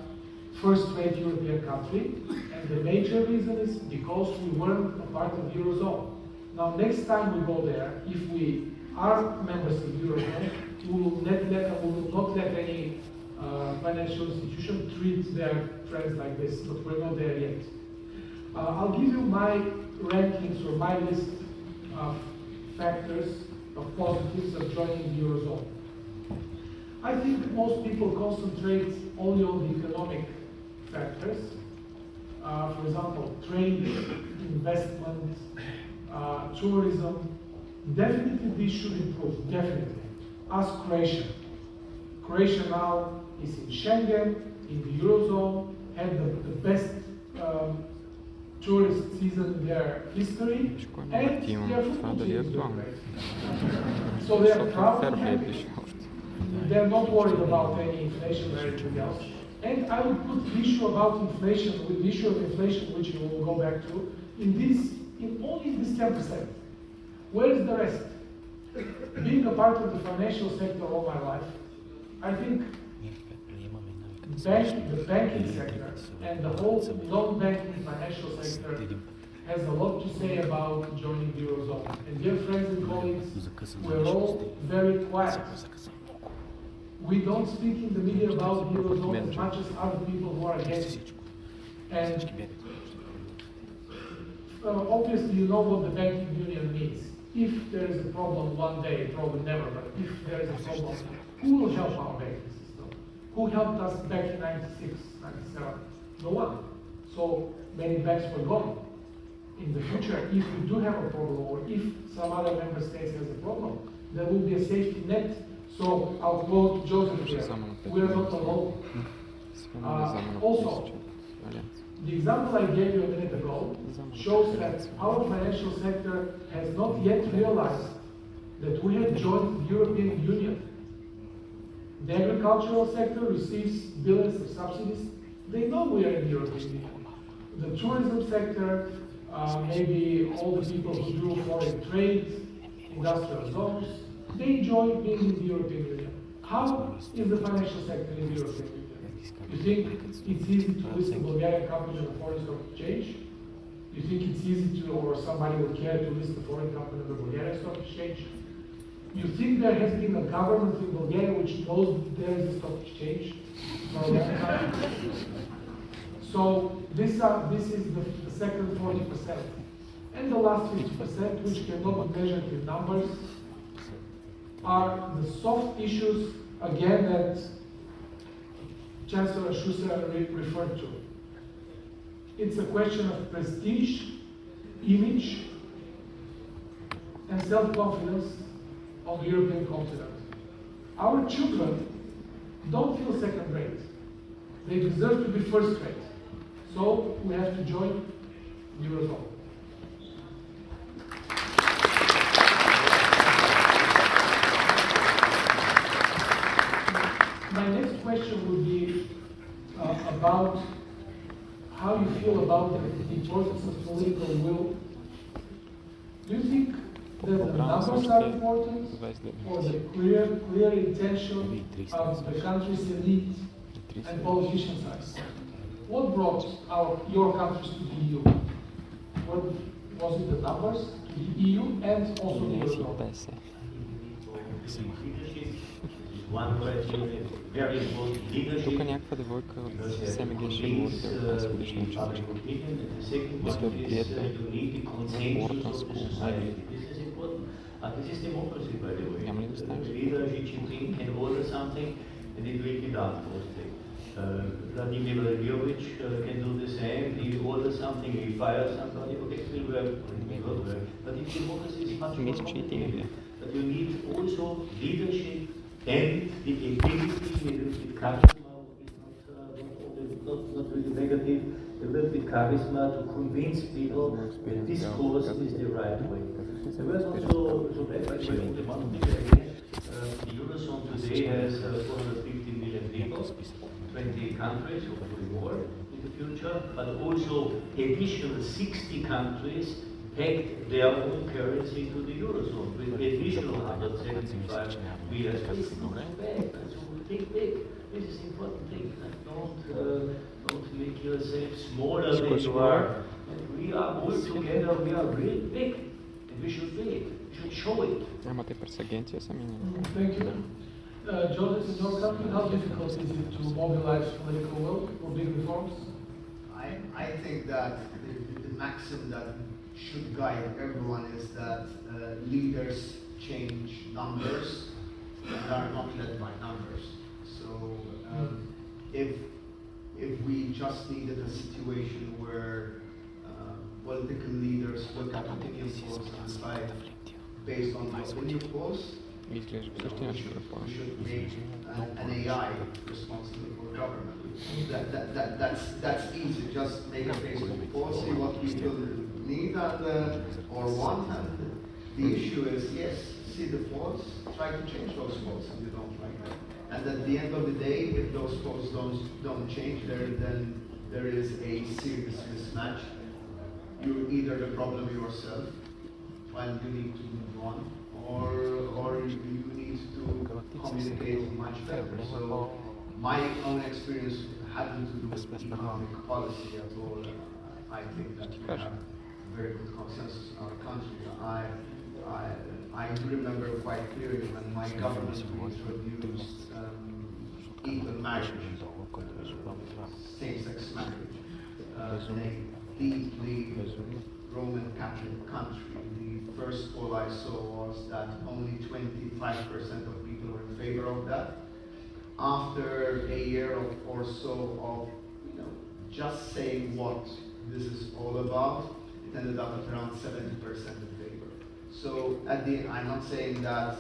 first-rate European country. And the major reason is because we weren't a part of the Eurozone. Now, next time we go there, if we are members of the Eurozone, we will not let any financial institution treat their friends like this, but we're not there yet. I'll give you my rankings or my list of factors, of positives of joining the Eurozone. I think most people concentrate only on the economic factors. For example, trade, investment, tourism. Definitely these should improve, definitely. Ask Croatia. Croatia now is in Schengen, in the Eurozone, had the best tourist season in their history, and their football team is doing great. So they are proud and happy. They're not worried about any inflation or anything else. And I would put the issue about inflation, with the issue of inflation, which we will go back to, only in this 10%. Where is the rest? Being a part of the financial sector all my life, I think the banking sector and the whole non-banking financial sector has a lot to say about joining the Eurozone. And dear friends and colleagues, we're all very quiet. We don't speak in the media about the Eurozone as much as other people who are against it. And obviously you know what the banking union means. If there is a problem one day, probably never, but if there is a problem, who will help our banking system? Who helped us back in 96, 97? No one. So many banks were gone. In the future, if we do have a problem, or if some other member states has a problem, there will be a safety net. So I'll quote Joseph here, we are not alone. Also, the example I gave you a minute ago shows that our financial sector has not yet realized that we have joined the European Union. The agricultural sector receives billions of subsidies. They know we are in the European Union. The tourism sector, maybe all the people who do foreign trade, industrial zones, they enjoy being in the European Union. How is the financial sector in the European Union? You think it's easy to list a Bulgarian company on the foreign stock exchange? You think it's easy to, or somebody would care to list a foreign company on the Bulgarian stock exchange? You think there has been a government in Bulgaria which knows there is a stock exchange for a long time? So this is the second 40%. And the last 50%, which cannot be measured in numbers, are the soft issues, again, that Chancellor Šusel referred to. It's a question of prestige, image, and self-confidence on the European continent. Our children don't feel second-rate. They deserve to be first-rate. So we have to join the Eurozone. My next question would be about how you feel about the importance of political will. Do you think that the numbers are important, or the clear intention of the country's elite and politicians are? What brought your countries to the EU? Was it the numbers to the EU and also the Eurozone? One question is very important leadership. Тук някаква девойка от СМГ ще говори за 20 годишна ученичка. Мисля да приятел за Wharton School. This is democracy, by the way. Няма ли да останеш? Leader Xi Jinping can order something and it will be done. Vladimir Vladimirovich can do the same. He orders something, he fires somebody. Okay, it will work. It will work. But if democracy is much more complicated, but you need also leadership and the ability, the charisma is not really negative, a little bit charisma to convince people that this course is the right way. There was also so bad, by the way, the one again, the Eurozone today has 450 million people, 20 countries, hopefully more in the future, but also additional 60 countries pegged their own currency to the Eurozone with additional 175 million. It's not so bad. So think big. This is an important thing. And don't make yourself smaller than you are. And we are all together, we are really big. And we should be. We should show it. Thank you. Joseph, in your country, how difficult is it to mobilize political will for big reforms? I think that the maxim that should guide everyone is that leaders change numbers and are not led by numbers. So if we just needed a situation where political leaders look at opinion polls and decide based on the opinion polls, we should make an AI responsible for government. That's easy. Just make a Facebook poll, see what people need or want. And the issue is, yes, see the faults, try to change those faults if you don't like them. And at the end of the day, if those faults don't change, then there is a serious mismatch. You're either the problem yourself, and you need to move on, or you need to communicate much better. So my own experience hadn't to do with economic policy at all. I think that we have very good consensus in our country. I remember quite clearly when my government introduced equal marriage, same-sex marriage, in a deeply Roman Catholic country. The first poll I saw was that only 25% of people were in favor of that. After a year or so of just saying what this is all about, it ended up at around 70% in favor. So at the end, I'm not saying that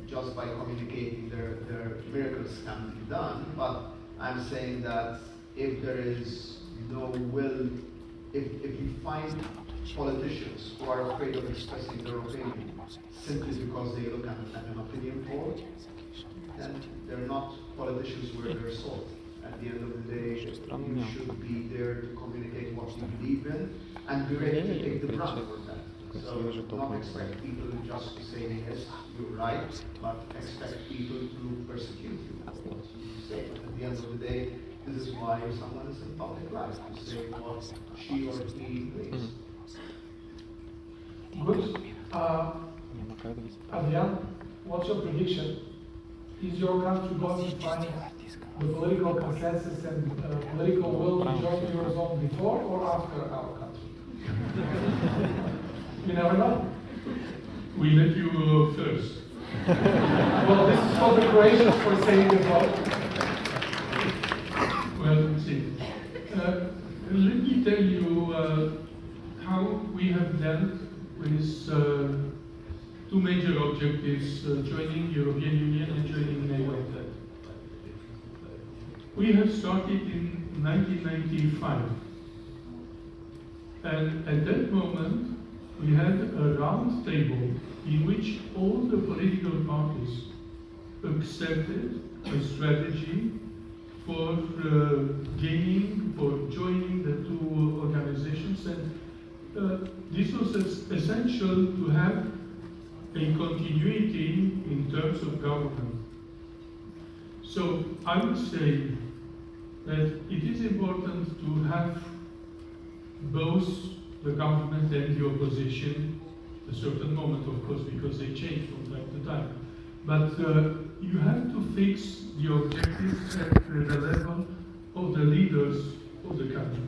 just by communicating their miracles can be done, but I'm saying that if there is no will, if you find politicians who are afraid of expressing their opinion simply because they look at an opinion poll, then they're not politicians where they're sold. At the end of the day, you should be there to communicate what you believe in and be ready to take the brunt for that. So not expect people just to say, yes, you're right, but expect people to persecute you for what you say. At the end of the day, this is why someone is in public life, to say what she or he believes. Good. Adrian, what's your prediction? Is your country going to find the political consensus and political will to join the Eurozone before or after our country? You never know. We let you first. Well, this is for the Croatians for saying the vote. Well, see. Let me tell you how we have dealt with two major objectives, joining the European Union and joining NATO. We have started in 1995, and at that moment we had a round table in which all the political parties accepted a strategy for joining the two organizations, and this was essential to have a continuity in terms of government. So I would say that it is important to have both the government and the opposition, at a certain moment of course, because they change from time to time. But you have to fix the objectives at the level of the leaders of the country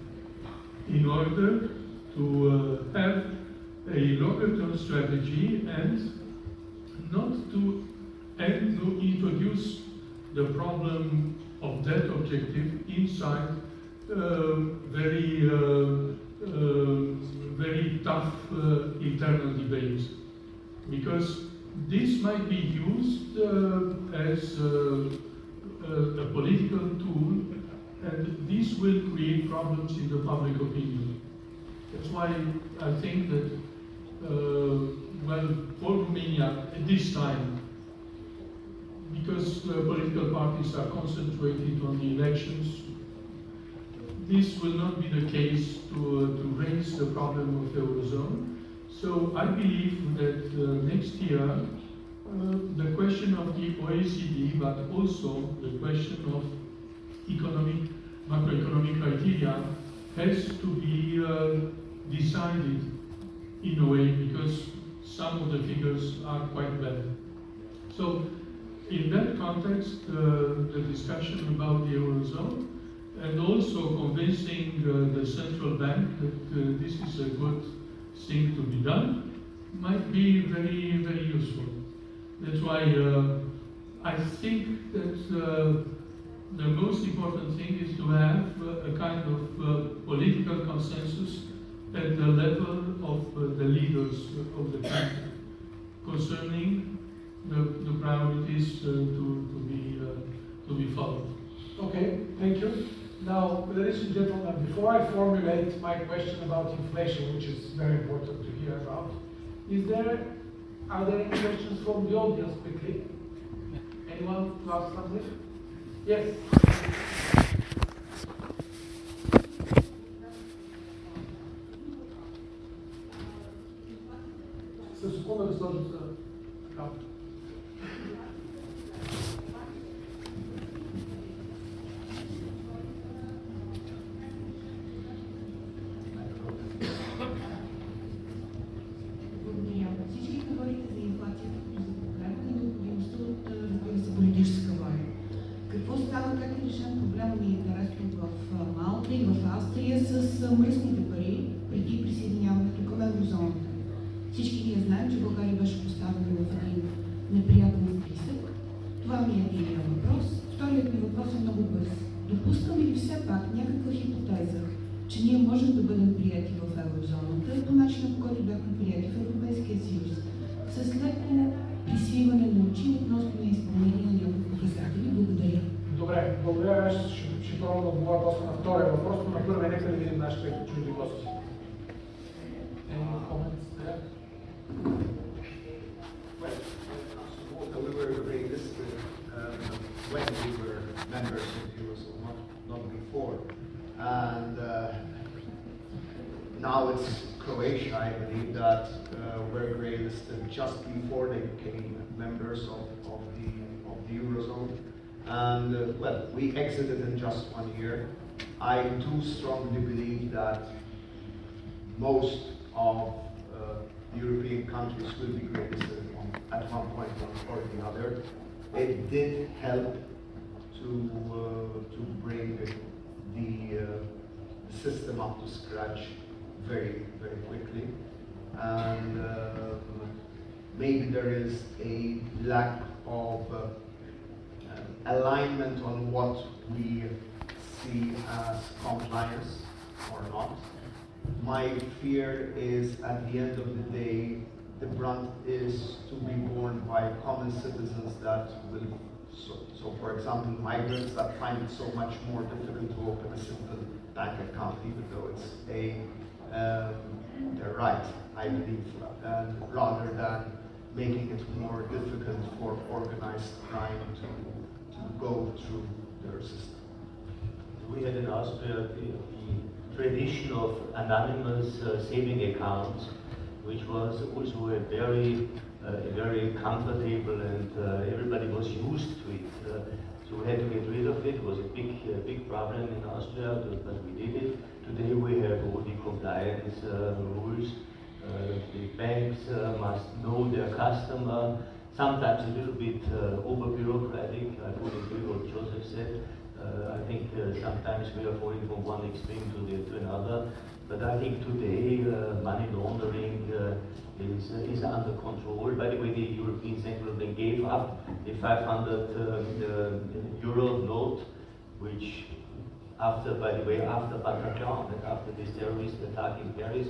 in order to have a longer-term strategy and not to introduce the problem of that objective inside very tough internal debates, because this might be used as a political tool And this will create problems in the public opinion. That's why I think that, well, for Romania at this time, because political parties are concentrated on the elections, this will not be the case to raise the problem of the Eurozone. So I believe that next year, the question of the OECD, but also the question of macroeconomic criteria has to be decided in a way, because some of the figures are quite bad. So in that context, the discussion about the Eurozone and also convincing the central bank that this is a good thing to be done might be very, very useful. That's why I think that the most important thing is to have a kind of political consensus at the level of the leaders of the country concerning the priorities to be followed. Okay, thank you. Now, ladies and gentlemen, before I formulate my question about inflation, which is very important to hear about, are there any questions from the audience quickly? Anyone to ask something? Yes. Секунда да сложим за така. Благодаря. Всички говорите за инфлацията като за проблем и необходимостта от, разбира се, политическа воля. Какво става, как е решен проблема на интересът в Малта и в Австрия с мръсните пари преди присъединяването към еврозоната? Всички ние знаем, че България беше поставена в един неприятен списък. Това ми е единият въпрос. Вторият ми въпрос е много бърз. Допускаме ли все пак някаква хипотеза, че ние можем да бъдем прияти в еврозоната по начина, по който бяхме прияти в Европейския съюз, с леко присвиване на очи относно на изпълнение на някои показатели? Благодаря. Добре, благодаря. Аз ще пробвам да отговоря просто на втория въпрос, но на първия нека да видим нашите чужди гости. Well, we were very listed when we were members of the Eurozone, not before. And now it's Croatia, I believe, that were grey listed just before they became members of the Eurozone. And well, we exited in just 1 year. I do strongly believe that most of European countries will be grey listed at one point or the other. It did help to bring the system up to scratch very, very quickly. And maybe there is a lack of alignment on what we see as compliance or not. My fear is at the end of the day, the brunt is to be borne by common citizens that will, so for example, migrants that find it so much more difficult to open a simple bank account, even though it's their right, I believe, rather than making it more difficult for organized crime to go through their system. We had in Austria the tradition of anonymous saving accounts, which was also a very comfortable, and everybody was used to it. So we had to get rid of it. It was a big problem in Austria, but we did it. Today we have all the compliance rules. The banks must know their customer. Sometimes a little bit over-bureaucratic. I fully agree what Joseph said. I think sometimes we are falling from one extreme to another. But I think today money laundering is under control. By the way, the European Central Bank gave up the 500 euro note, which after Bataclan and after this terrorist attack in Paris,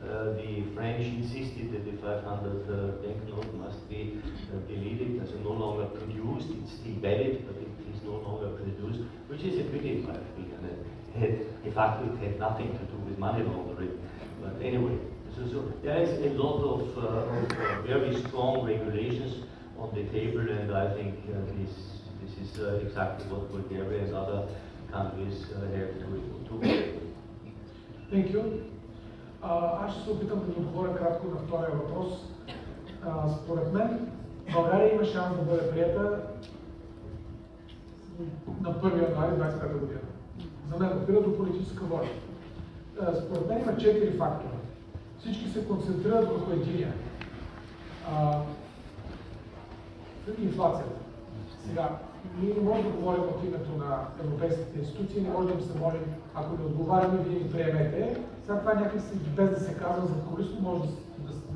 The French insisted that the 500 banknote must be deleted, as no longer produced. It's still valid, but it is no longer produced, which is a pity, in my opinion. De facto, it had nothing to do with money laundering. But anyway, so there is a lot of very strong regulations on the table, and I think this is exactly what Bulgaria and other countries have to do. Thank you. Аз ще се опитам да ви отговоря кратко на втория въпрос. Според мен, България има шанс да бъде приета на 1 януари 2025 година. За мен опира до политическа воля. Според мен има 4 фактора. Всички се концентрират върху единия. Инфлацията. Сега, ние не можем да говорим от името на европейските институции, не можем да се молим, ако не отговаряме, вие ни приемете. Сега това някакси, без да се казва за колисно, може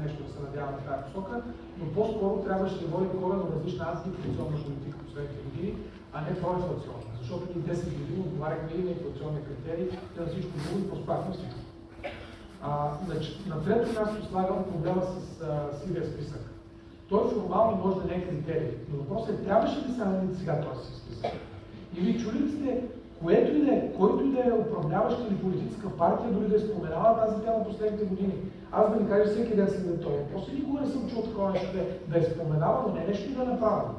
нещо да се надяваме в тази посока, но по-скоро трябваше да водим коренно различна антиинфлационна политика последните години, а не проинфлационна. Защото ни 10 години отговаряхме и на инфлационни критерии, и на всичко друго и проспахме всичко. На трето място слагам проблема с сивия списък. Той формално може да не е критерий, но въпросът е, трябваше ли сега този списък? И ви чули ли сте, който и да е управляващ или политическа партия, дори да е споменала тази тема последните години? Аз да ви кажа всеки ден след това. Просто никога не съм чул такова нещо да е споменава, но не е нещо и да е направено.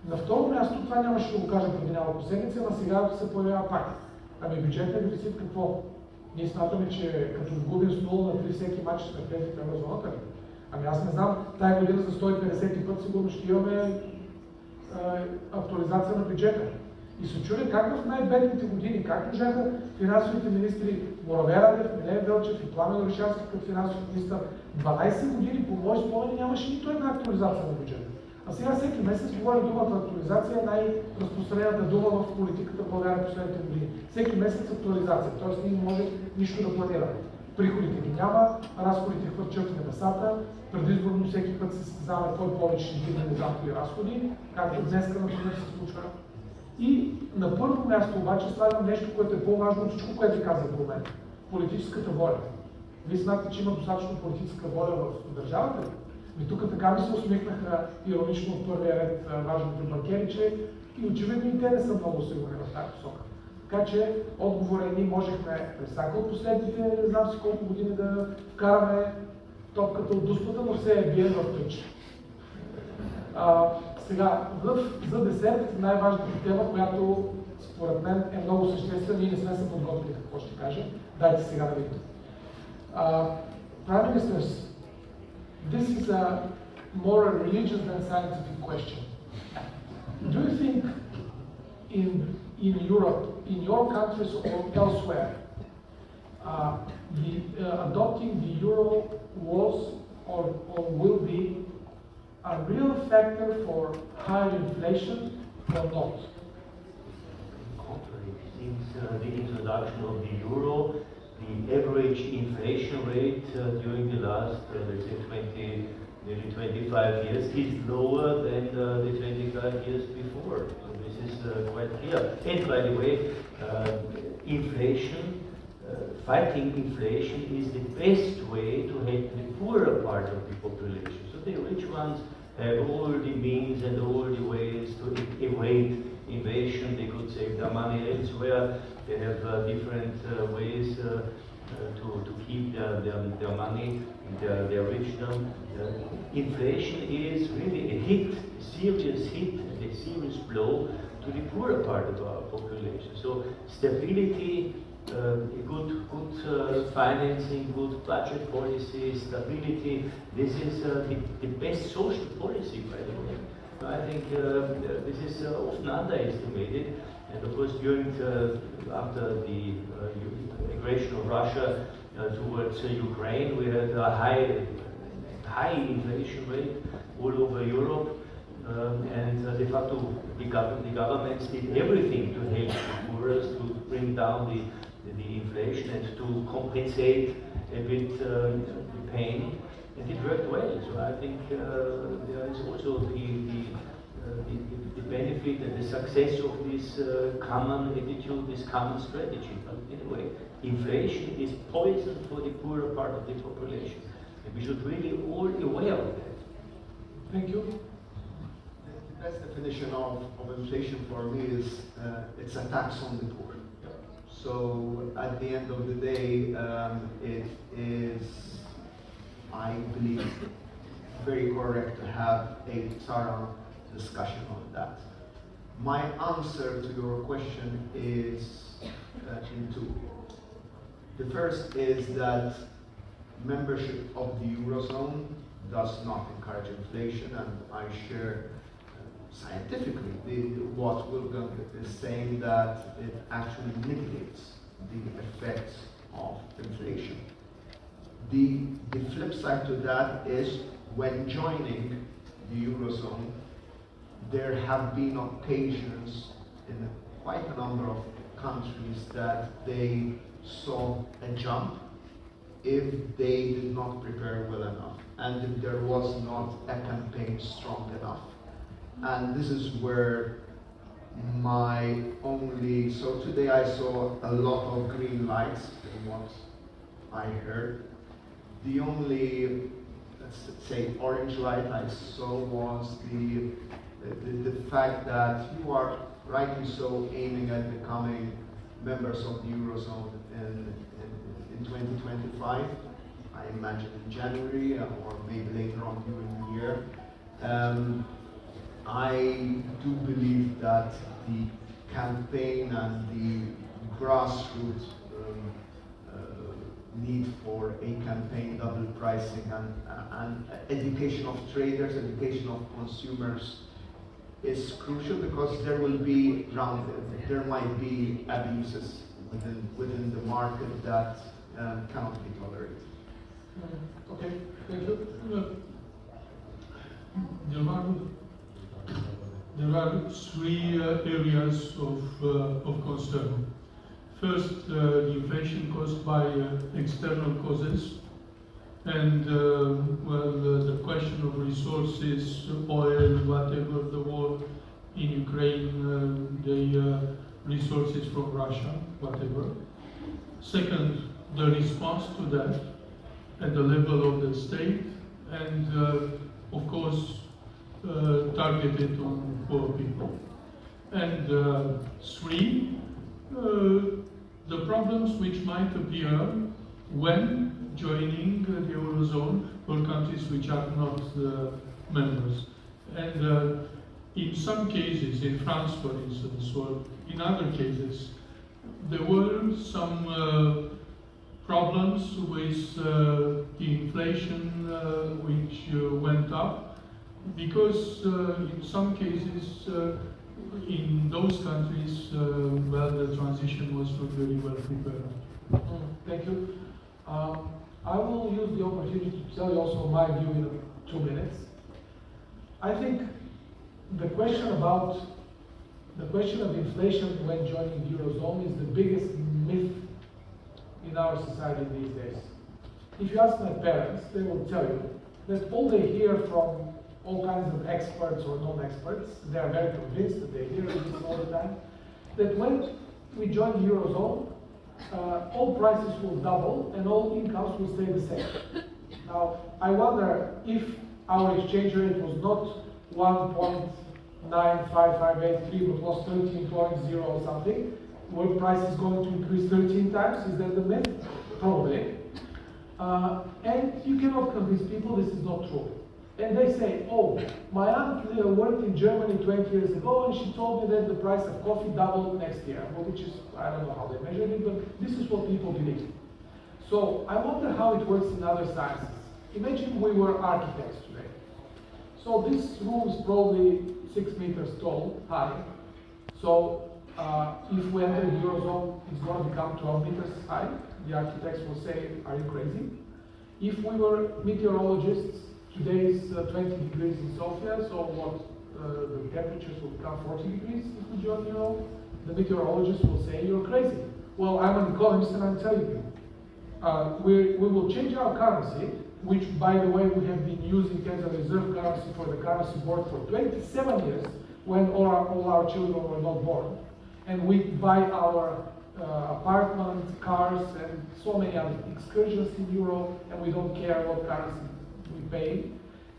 На второ място, това нямаше да го кажа преди няколко седмици, но сега се появява пак. Ами бюджетният дефицит какво? Ние смятаме, че като губим с 0 на 3 всеки матч сме влезли в еврозоната. Ами аз не знам, тая година за 150 път сигурно ще имаме актуализация на бюджета. И се чудя как в най-бедните години, как можаха финансовите министри Борове Радев, Милен Велчев и Пламен Орешарски като финансов министър, 12 години по мои спомени нямаше нито една актуализация на бюджета. А сега всеки месец говори думата актуализация, най-разпространената дума в политиката в България последните години. Всеки месец актуализация, т.е. ние не може нищо да планираме. Приходите ги няма, разходите хвърчат в небесата, предизборно всеки път се състезаваме кой повече ще дигне незамкли разходи, както днеска например се случва. И на първо място обаче слагам нещо, което е по-важно от всичко, което ви казах до момента. Политическата воля. Вие смятате, че има достатъчно политическа воля в държавата ли? И тук така ми се усмихнаха иронично от първия ред важните банкери, че и очевидно и те не са много сигурни в тази посока. Така че отговорът ние можехме през всяка от последните, не знам си колко години да вкараме топката от дуспата, но все е биен в тъч. Сега, за десерт най-важната тема, която според мен е много съществена, ние не сме се подготвили какво ще кажа. Дайте сега да видим. Prime Ministers, this is a more a religious than scientific question. Do you think in Europe, in your countries or elsewhere, adopting the euro was or will be a real factor for higher inflation or not? Since the introduction of the euro, the average inflation rate during the last, let's say, nearly 25 years is lower than the 25 years before. So this is quite clear. And by the way, fighting inflation is the best way to help the poorer part of the population. So the rich ones have all the means and all the ways to evade invasion. They could save their money elsewhere. They have different ways to keep their money, their richdom. Inflation is really a serious hit, and a serious blow to the poorer part of our population. So stability, good financing, good budget policy, stability, this is the best social policy, by the way. So I think this is often underestimated, and of course after the aggression of Russia towards Ukraine, we had a high inflation rate all over Europe, and de facto the governments did everything to help the poorest, to bring down the inflation and to compensate a bit the pain, and it worked well. So I think there is also the benefit and the success of this common attitude, this common strategy. But anyway, inflation is poison for the poorer part of the population. And we should really all be aware of that. Thank you. The best definition of inflation for me is it's a tax on the poor. So at the end of the day, it is, I believe, very correct to have a thorough discussion on that. My answer to your question is in two. The first is that membership of the Eurozone does not encourage inflation, and I share scientifically what Wolfgang is saying, that it actually mitigates the effects of inflation. The flip side to that is when joining the Eurozone, there have been occasions in quite a number of countries that they saw a jump if they did not prepare well enough and if there was not a campaign strong enough. And this is where so today I saw a lot of green lights in what I heard. The only, let's say, orange light I saw was the fact that you are rightly so aiming at becoming members of the Eurozone in 2025. I imagine in January or maybe later on during the year. I do believe that the campaign and the grassroots need for a campaign, double pricing and education of traders, education of consumers is crucial, because there will be there might be abuses within the market that cannot be tolerated. Okay, thank you. There are three areas of concern. First, the inflation caused by external causes, and the question of resources, oil, whatever, the war in Ukraine, the resources from Russia, whatever. Second, the response to that at the level of the state, and of course, targeted on poor people. And three, the problems which might appear when joining the Eurozone for countries which are not members. And in some cases, in France for instance, or in other cases, there were some problems with the inflation which went up, because in some cases in those countries, the transition was not very well prepared. Thank you. I will use the opportunity to tell you also my view in 2 minutes. I think the question of inflation when joining the Eurozone is the biggest myth in our society these days. If you ask my parents, they will tell you that all they hear from all kinds of experts or non-experts, they are very convinced that they hear this all the time, that when we join the Eurozone, all prices will double and all incomes will stay the same. Now, I wonder if our exchange rate was not 1.95583 but was 13.0 or something, were prices going to increase 13 times? Is that the myth? Probably. And you cannot convince people this is not true. And they say, oh, my aunt worked in Germany 20 years ago and she told me that the price of coffee doubled next year, which is, I don't know how they measured it, but this is what people believe. So I wonder how it works in other sciences. Imagine we were architects today. So this room is probably 6 meters tall, high. So if we enter the Eurozone, it's going to become 12 meters high. The architects will say, are you crazy? If we were meteorologists, today is 20 degrees in Sofia, so what, the temperatures will become 40 degrees if we join Euro. The meteorologists will say, you're crazy. Well, I'm an economist and I'm telling you. We will change our currency, which, by the way, we have been using as a reserve currency for the currency board for 27 years, when all our children were not born. And we buy our apartments, cars, and so many other excursions in Europe, and we don't care what currency we pay.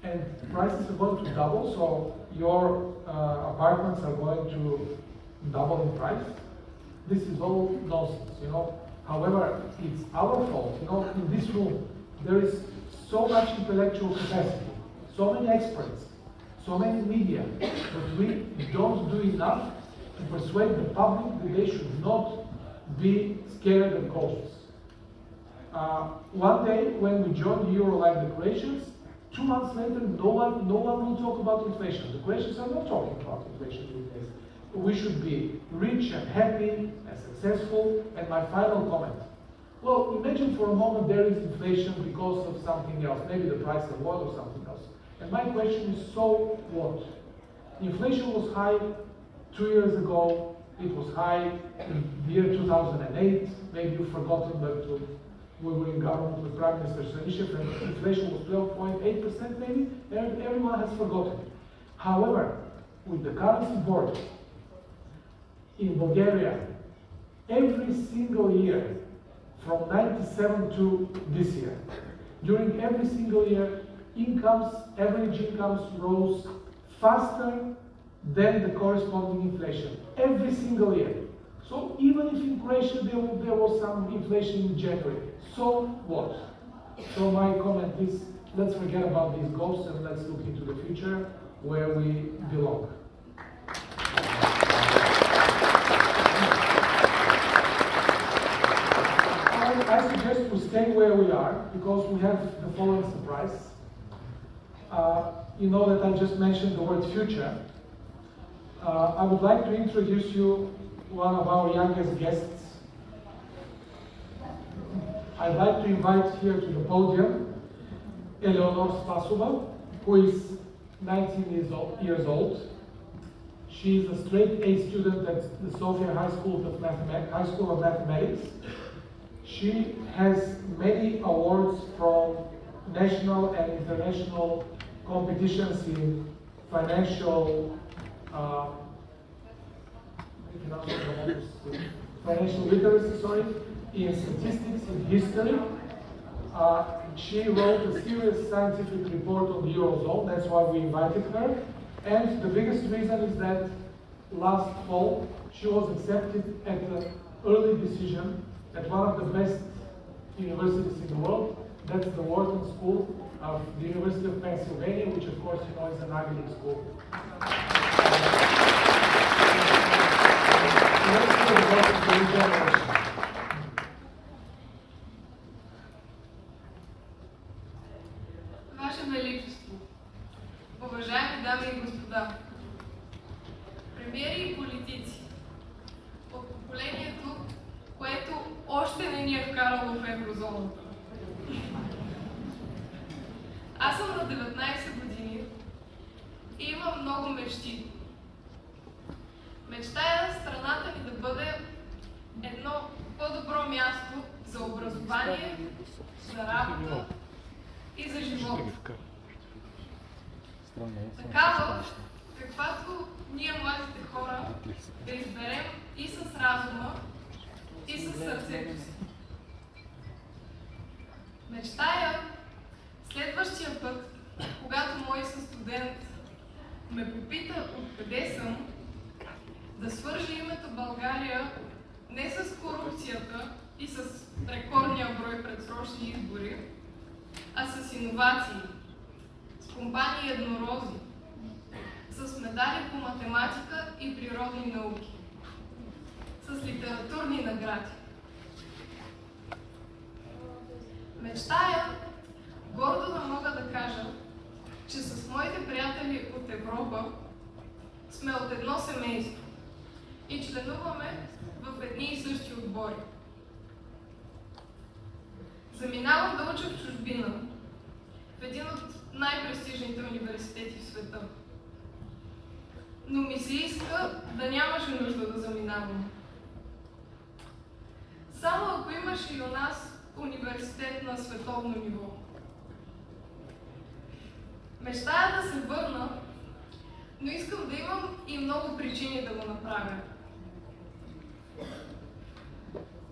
And prices are going to double, so your apartments are going to double in price. This is all nonsense, you know. However, it's our fault, you know. In this room, there is so much intellectual capacity, so many experts, so many media, but we don't do enough to persuade the public that they should not be scared of costs. One day, when we join the Euro-like declarations, 2 months later, no one will talk about inflation. The Croatians are not talking about inflation these days. We should be rich and happy and successful. And my final comment. Well, imagine for a moment there is inflation because of something else, maybe the price of oil or something else. And my question is, so what? Inflation was high 2 years ago. It was high in the year 2008. Maybe you've forgotten, but we were in government with Prime Minister Stanishef, and inflation was 12.8% maybe. Everyone has forgotten. However, with the currency board in Bulgaria, every single year, from 97 to this year, during every single year, average incomes rose faster than the corresponding inflation. Every single year. So even if in Croatia there was some inflation in January, so what? So my comment is, let's forget about these ghosts and let's look into the future where we belong. I suggest we stay where we are because we have the following surprise. You know that I just mentioned the word future. I would like to introduce you one of our youngest guests. I'd like to invite here to the podium Eleonora Spasova, who is 19 years old. She is a straight A student at the Sofia High School of Mathematics. She has many awards from national and international competitions in financial literacy, in statistics, in history. She wrote a serious scientific report on the Eurozone, that's why we invited her. And the biggest reason is that last fall, she was accepted at an early decision at one of the best universities in the world. That's the Wharton School of the University of Pennsylvania, which of course you know is an Ivy League school. Ваше Величество, уважаеми дами и господа, премиери и политици от поколението, което още не ни е вкарало в еврозоната. Аз съм на 19 години и имам много мечти. Мечтая страната ни да бъде едно по-добро място за образование, за работа и за живот. Такава, каквато ние младите хора да изберем и с разума, и с сърцето си. Мечтая следващия път, когато мой състудент ме попита откъде съм, да свържи името България не с корупцията и с рекордния брой предсрочни избори, а с иновации, с компании еднорози, с медали по математика и природни науки, с литературни награди. Мечтая гордо да мога да кажа, че с моите приятели от Европа сме от едно семейство и членуваме в едни и същи отбори. Заминавам да уча в чужбина, в един от най-престижните университети в света. Но ми се иска да нямаше нужда да заминавам. Само ако имаше и у нас университет на световно ниво. Мечтая да се върна, но искам да имам и много причини да го направя.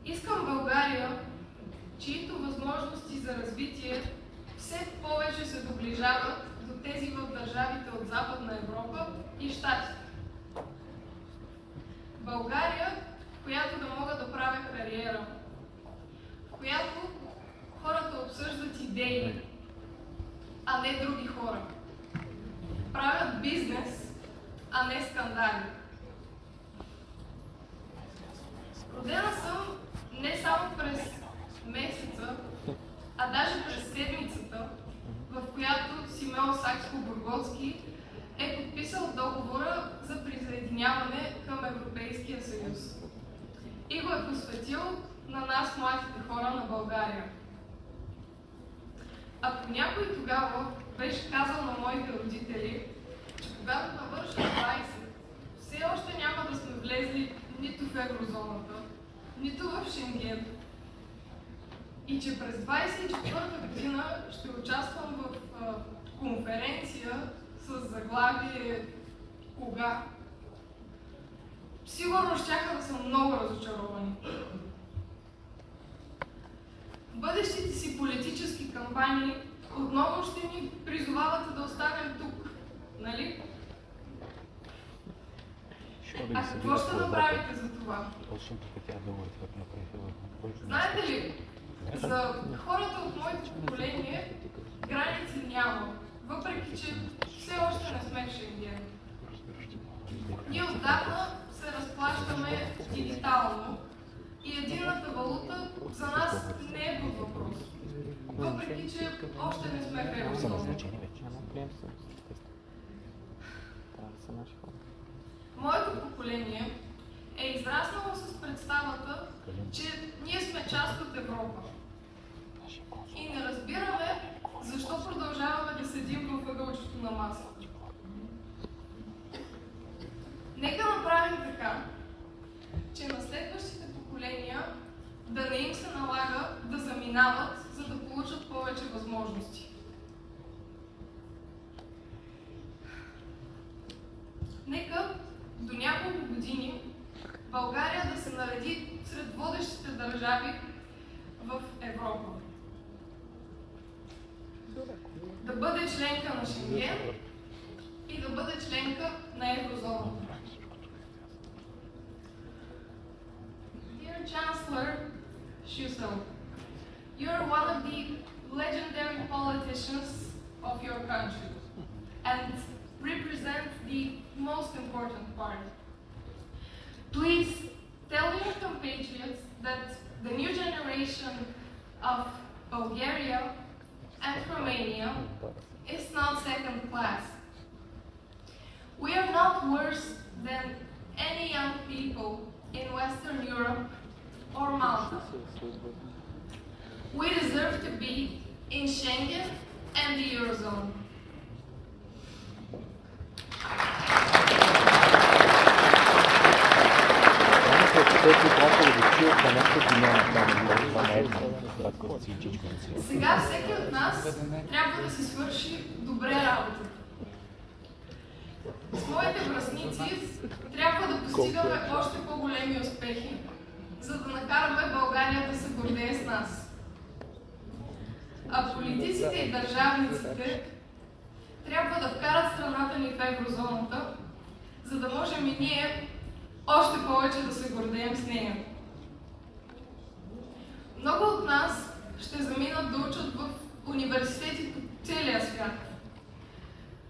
Искам България, чието възможности за развитие все повече се доближават до тези в държавите от Западна Европа и Щатите. България, в която да мога да правя кариера, в която хората обсъждат идеи, а не други хора. Правят бизнес, а не скандали. Родена съм не само през месеца, а даже през седмицата, в която Симеон Сакскобургготски е подписал договора за присъединяване към Европейския съюз и го е посветил на нас, младите хора на България. Ако някой тогава беше казал на моите родители, че когато навърша 20, все още няма да сме влезли нито в еврозоната, нито в Шенген, и че през 24-та година ще участвам в конференция с заглавие "Кога", сигурно щяха да са много разочаровани. Бъдещите си политически кампании отново ще ни призовават да останем тук, нали? А какво ще направите за това? Знаете ли, за хората от моето поколение граници няма, въпреки че все още не сме в Шенген. Ние отдавна се разплащаме дигитално и единната валута за нас не е под въпрос, въпреки че още не сме в еврозоната. Моето поколение е израснало с представата, че ние сме част от Европа. И не разбираме защо продължаваме да седим в ъгълчето на масата. Нека направим така, че на следващите поколения да не им се налага да заминават, за да получат повече възможности. Нека до няколко години България да се нареди сред водещите държави в Европа. Да бъде членка на Шенген и да бъде членка на еврозоната. Dear Chancellor Шусел, you are one of the legendary politicians of your country and represent the most important part. Please tell your compatriots that the new generation of Bulgaria and Romania is not second class. We are not worse than any young people in Western Europe or Malta. We deserve to be in Schengen and the Eurozone. Сега всеки от нас трябва да си свърши добре работата. С моите връстници трябва да постигаме още по-големи успехи, за да накараме България да се гордее с нас. А политиците и държавниците трябва да вкарат страната ни в еврозоната, за да можем и ние още повече да се гордеем с нея. Много от нас ще заминат да учат в университети по целия свят.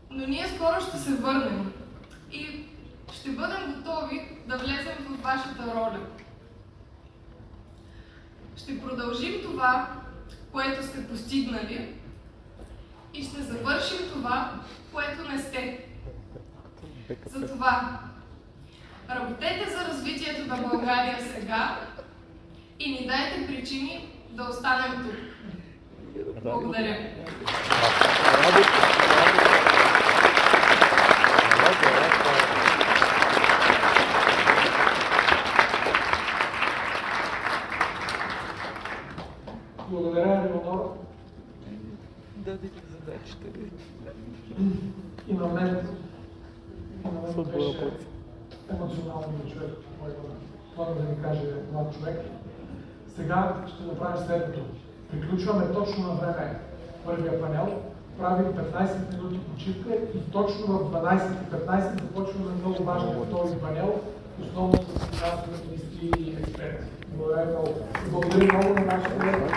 Но ние скоро ще се върнем и ще бъдем готови да влезем в вашата роля. Ще продължим това, което сте постигнали, и ще завършим това, което не сте. Затова работете за развитието на България сега и ни дайте причини да останем тук. Благодаря. Благодаря, Леонор. И на мен беше емоционално човек, който това да ми каже млад човек. Сега ще направим следното. Приключваме точно на време първия панел, правим 15 минути почивка и точно в 12:15 започваме много важен втори панел, основно с финансови министри и експерти. Благодаря много. Благодаря много на нашите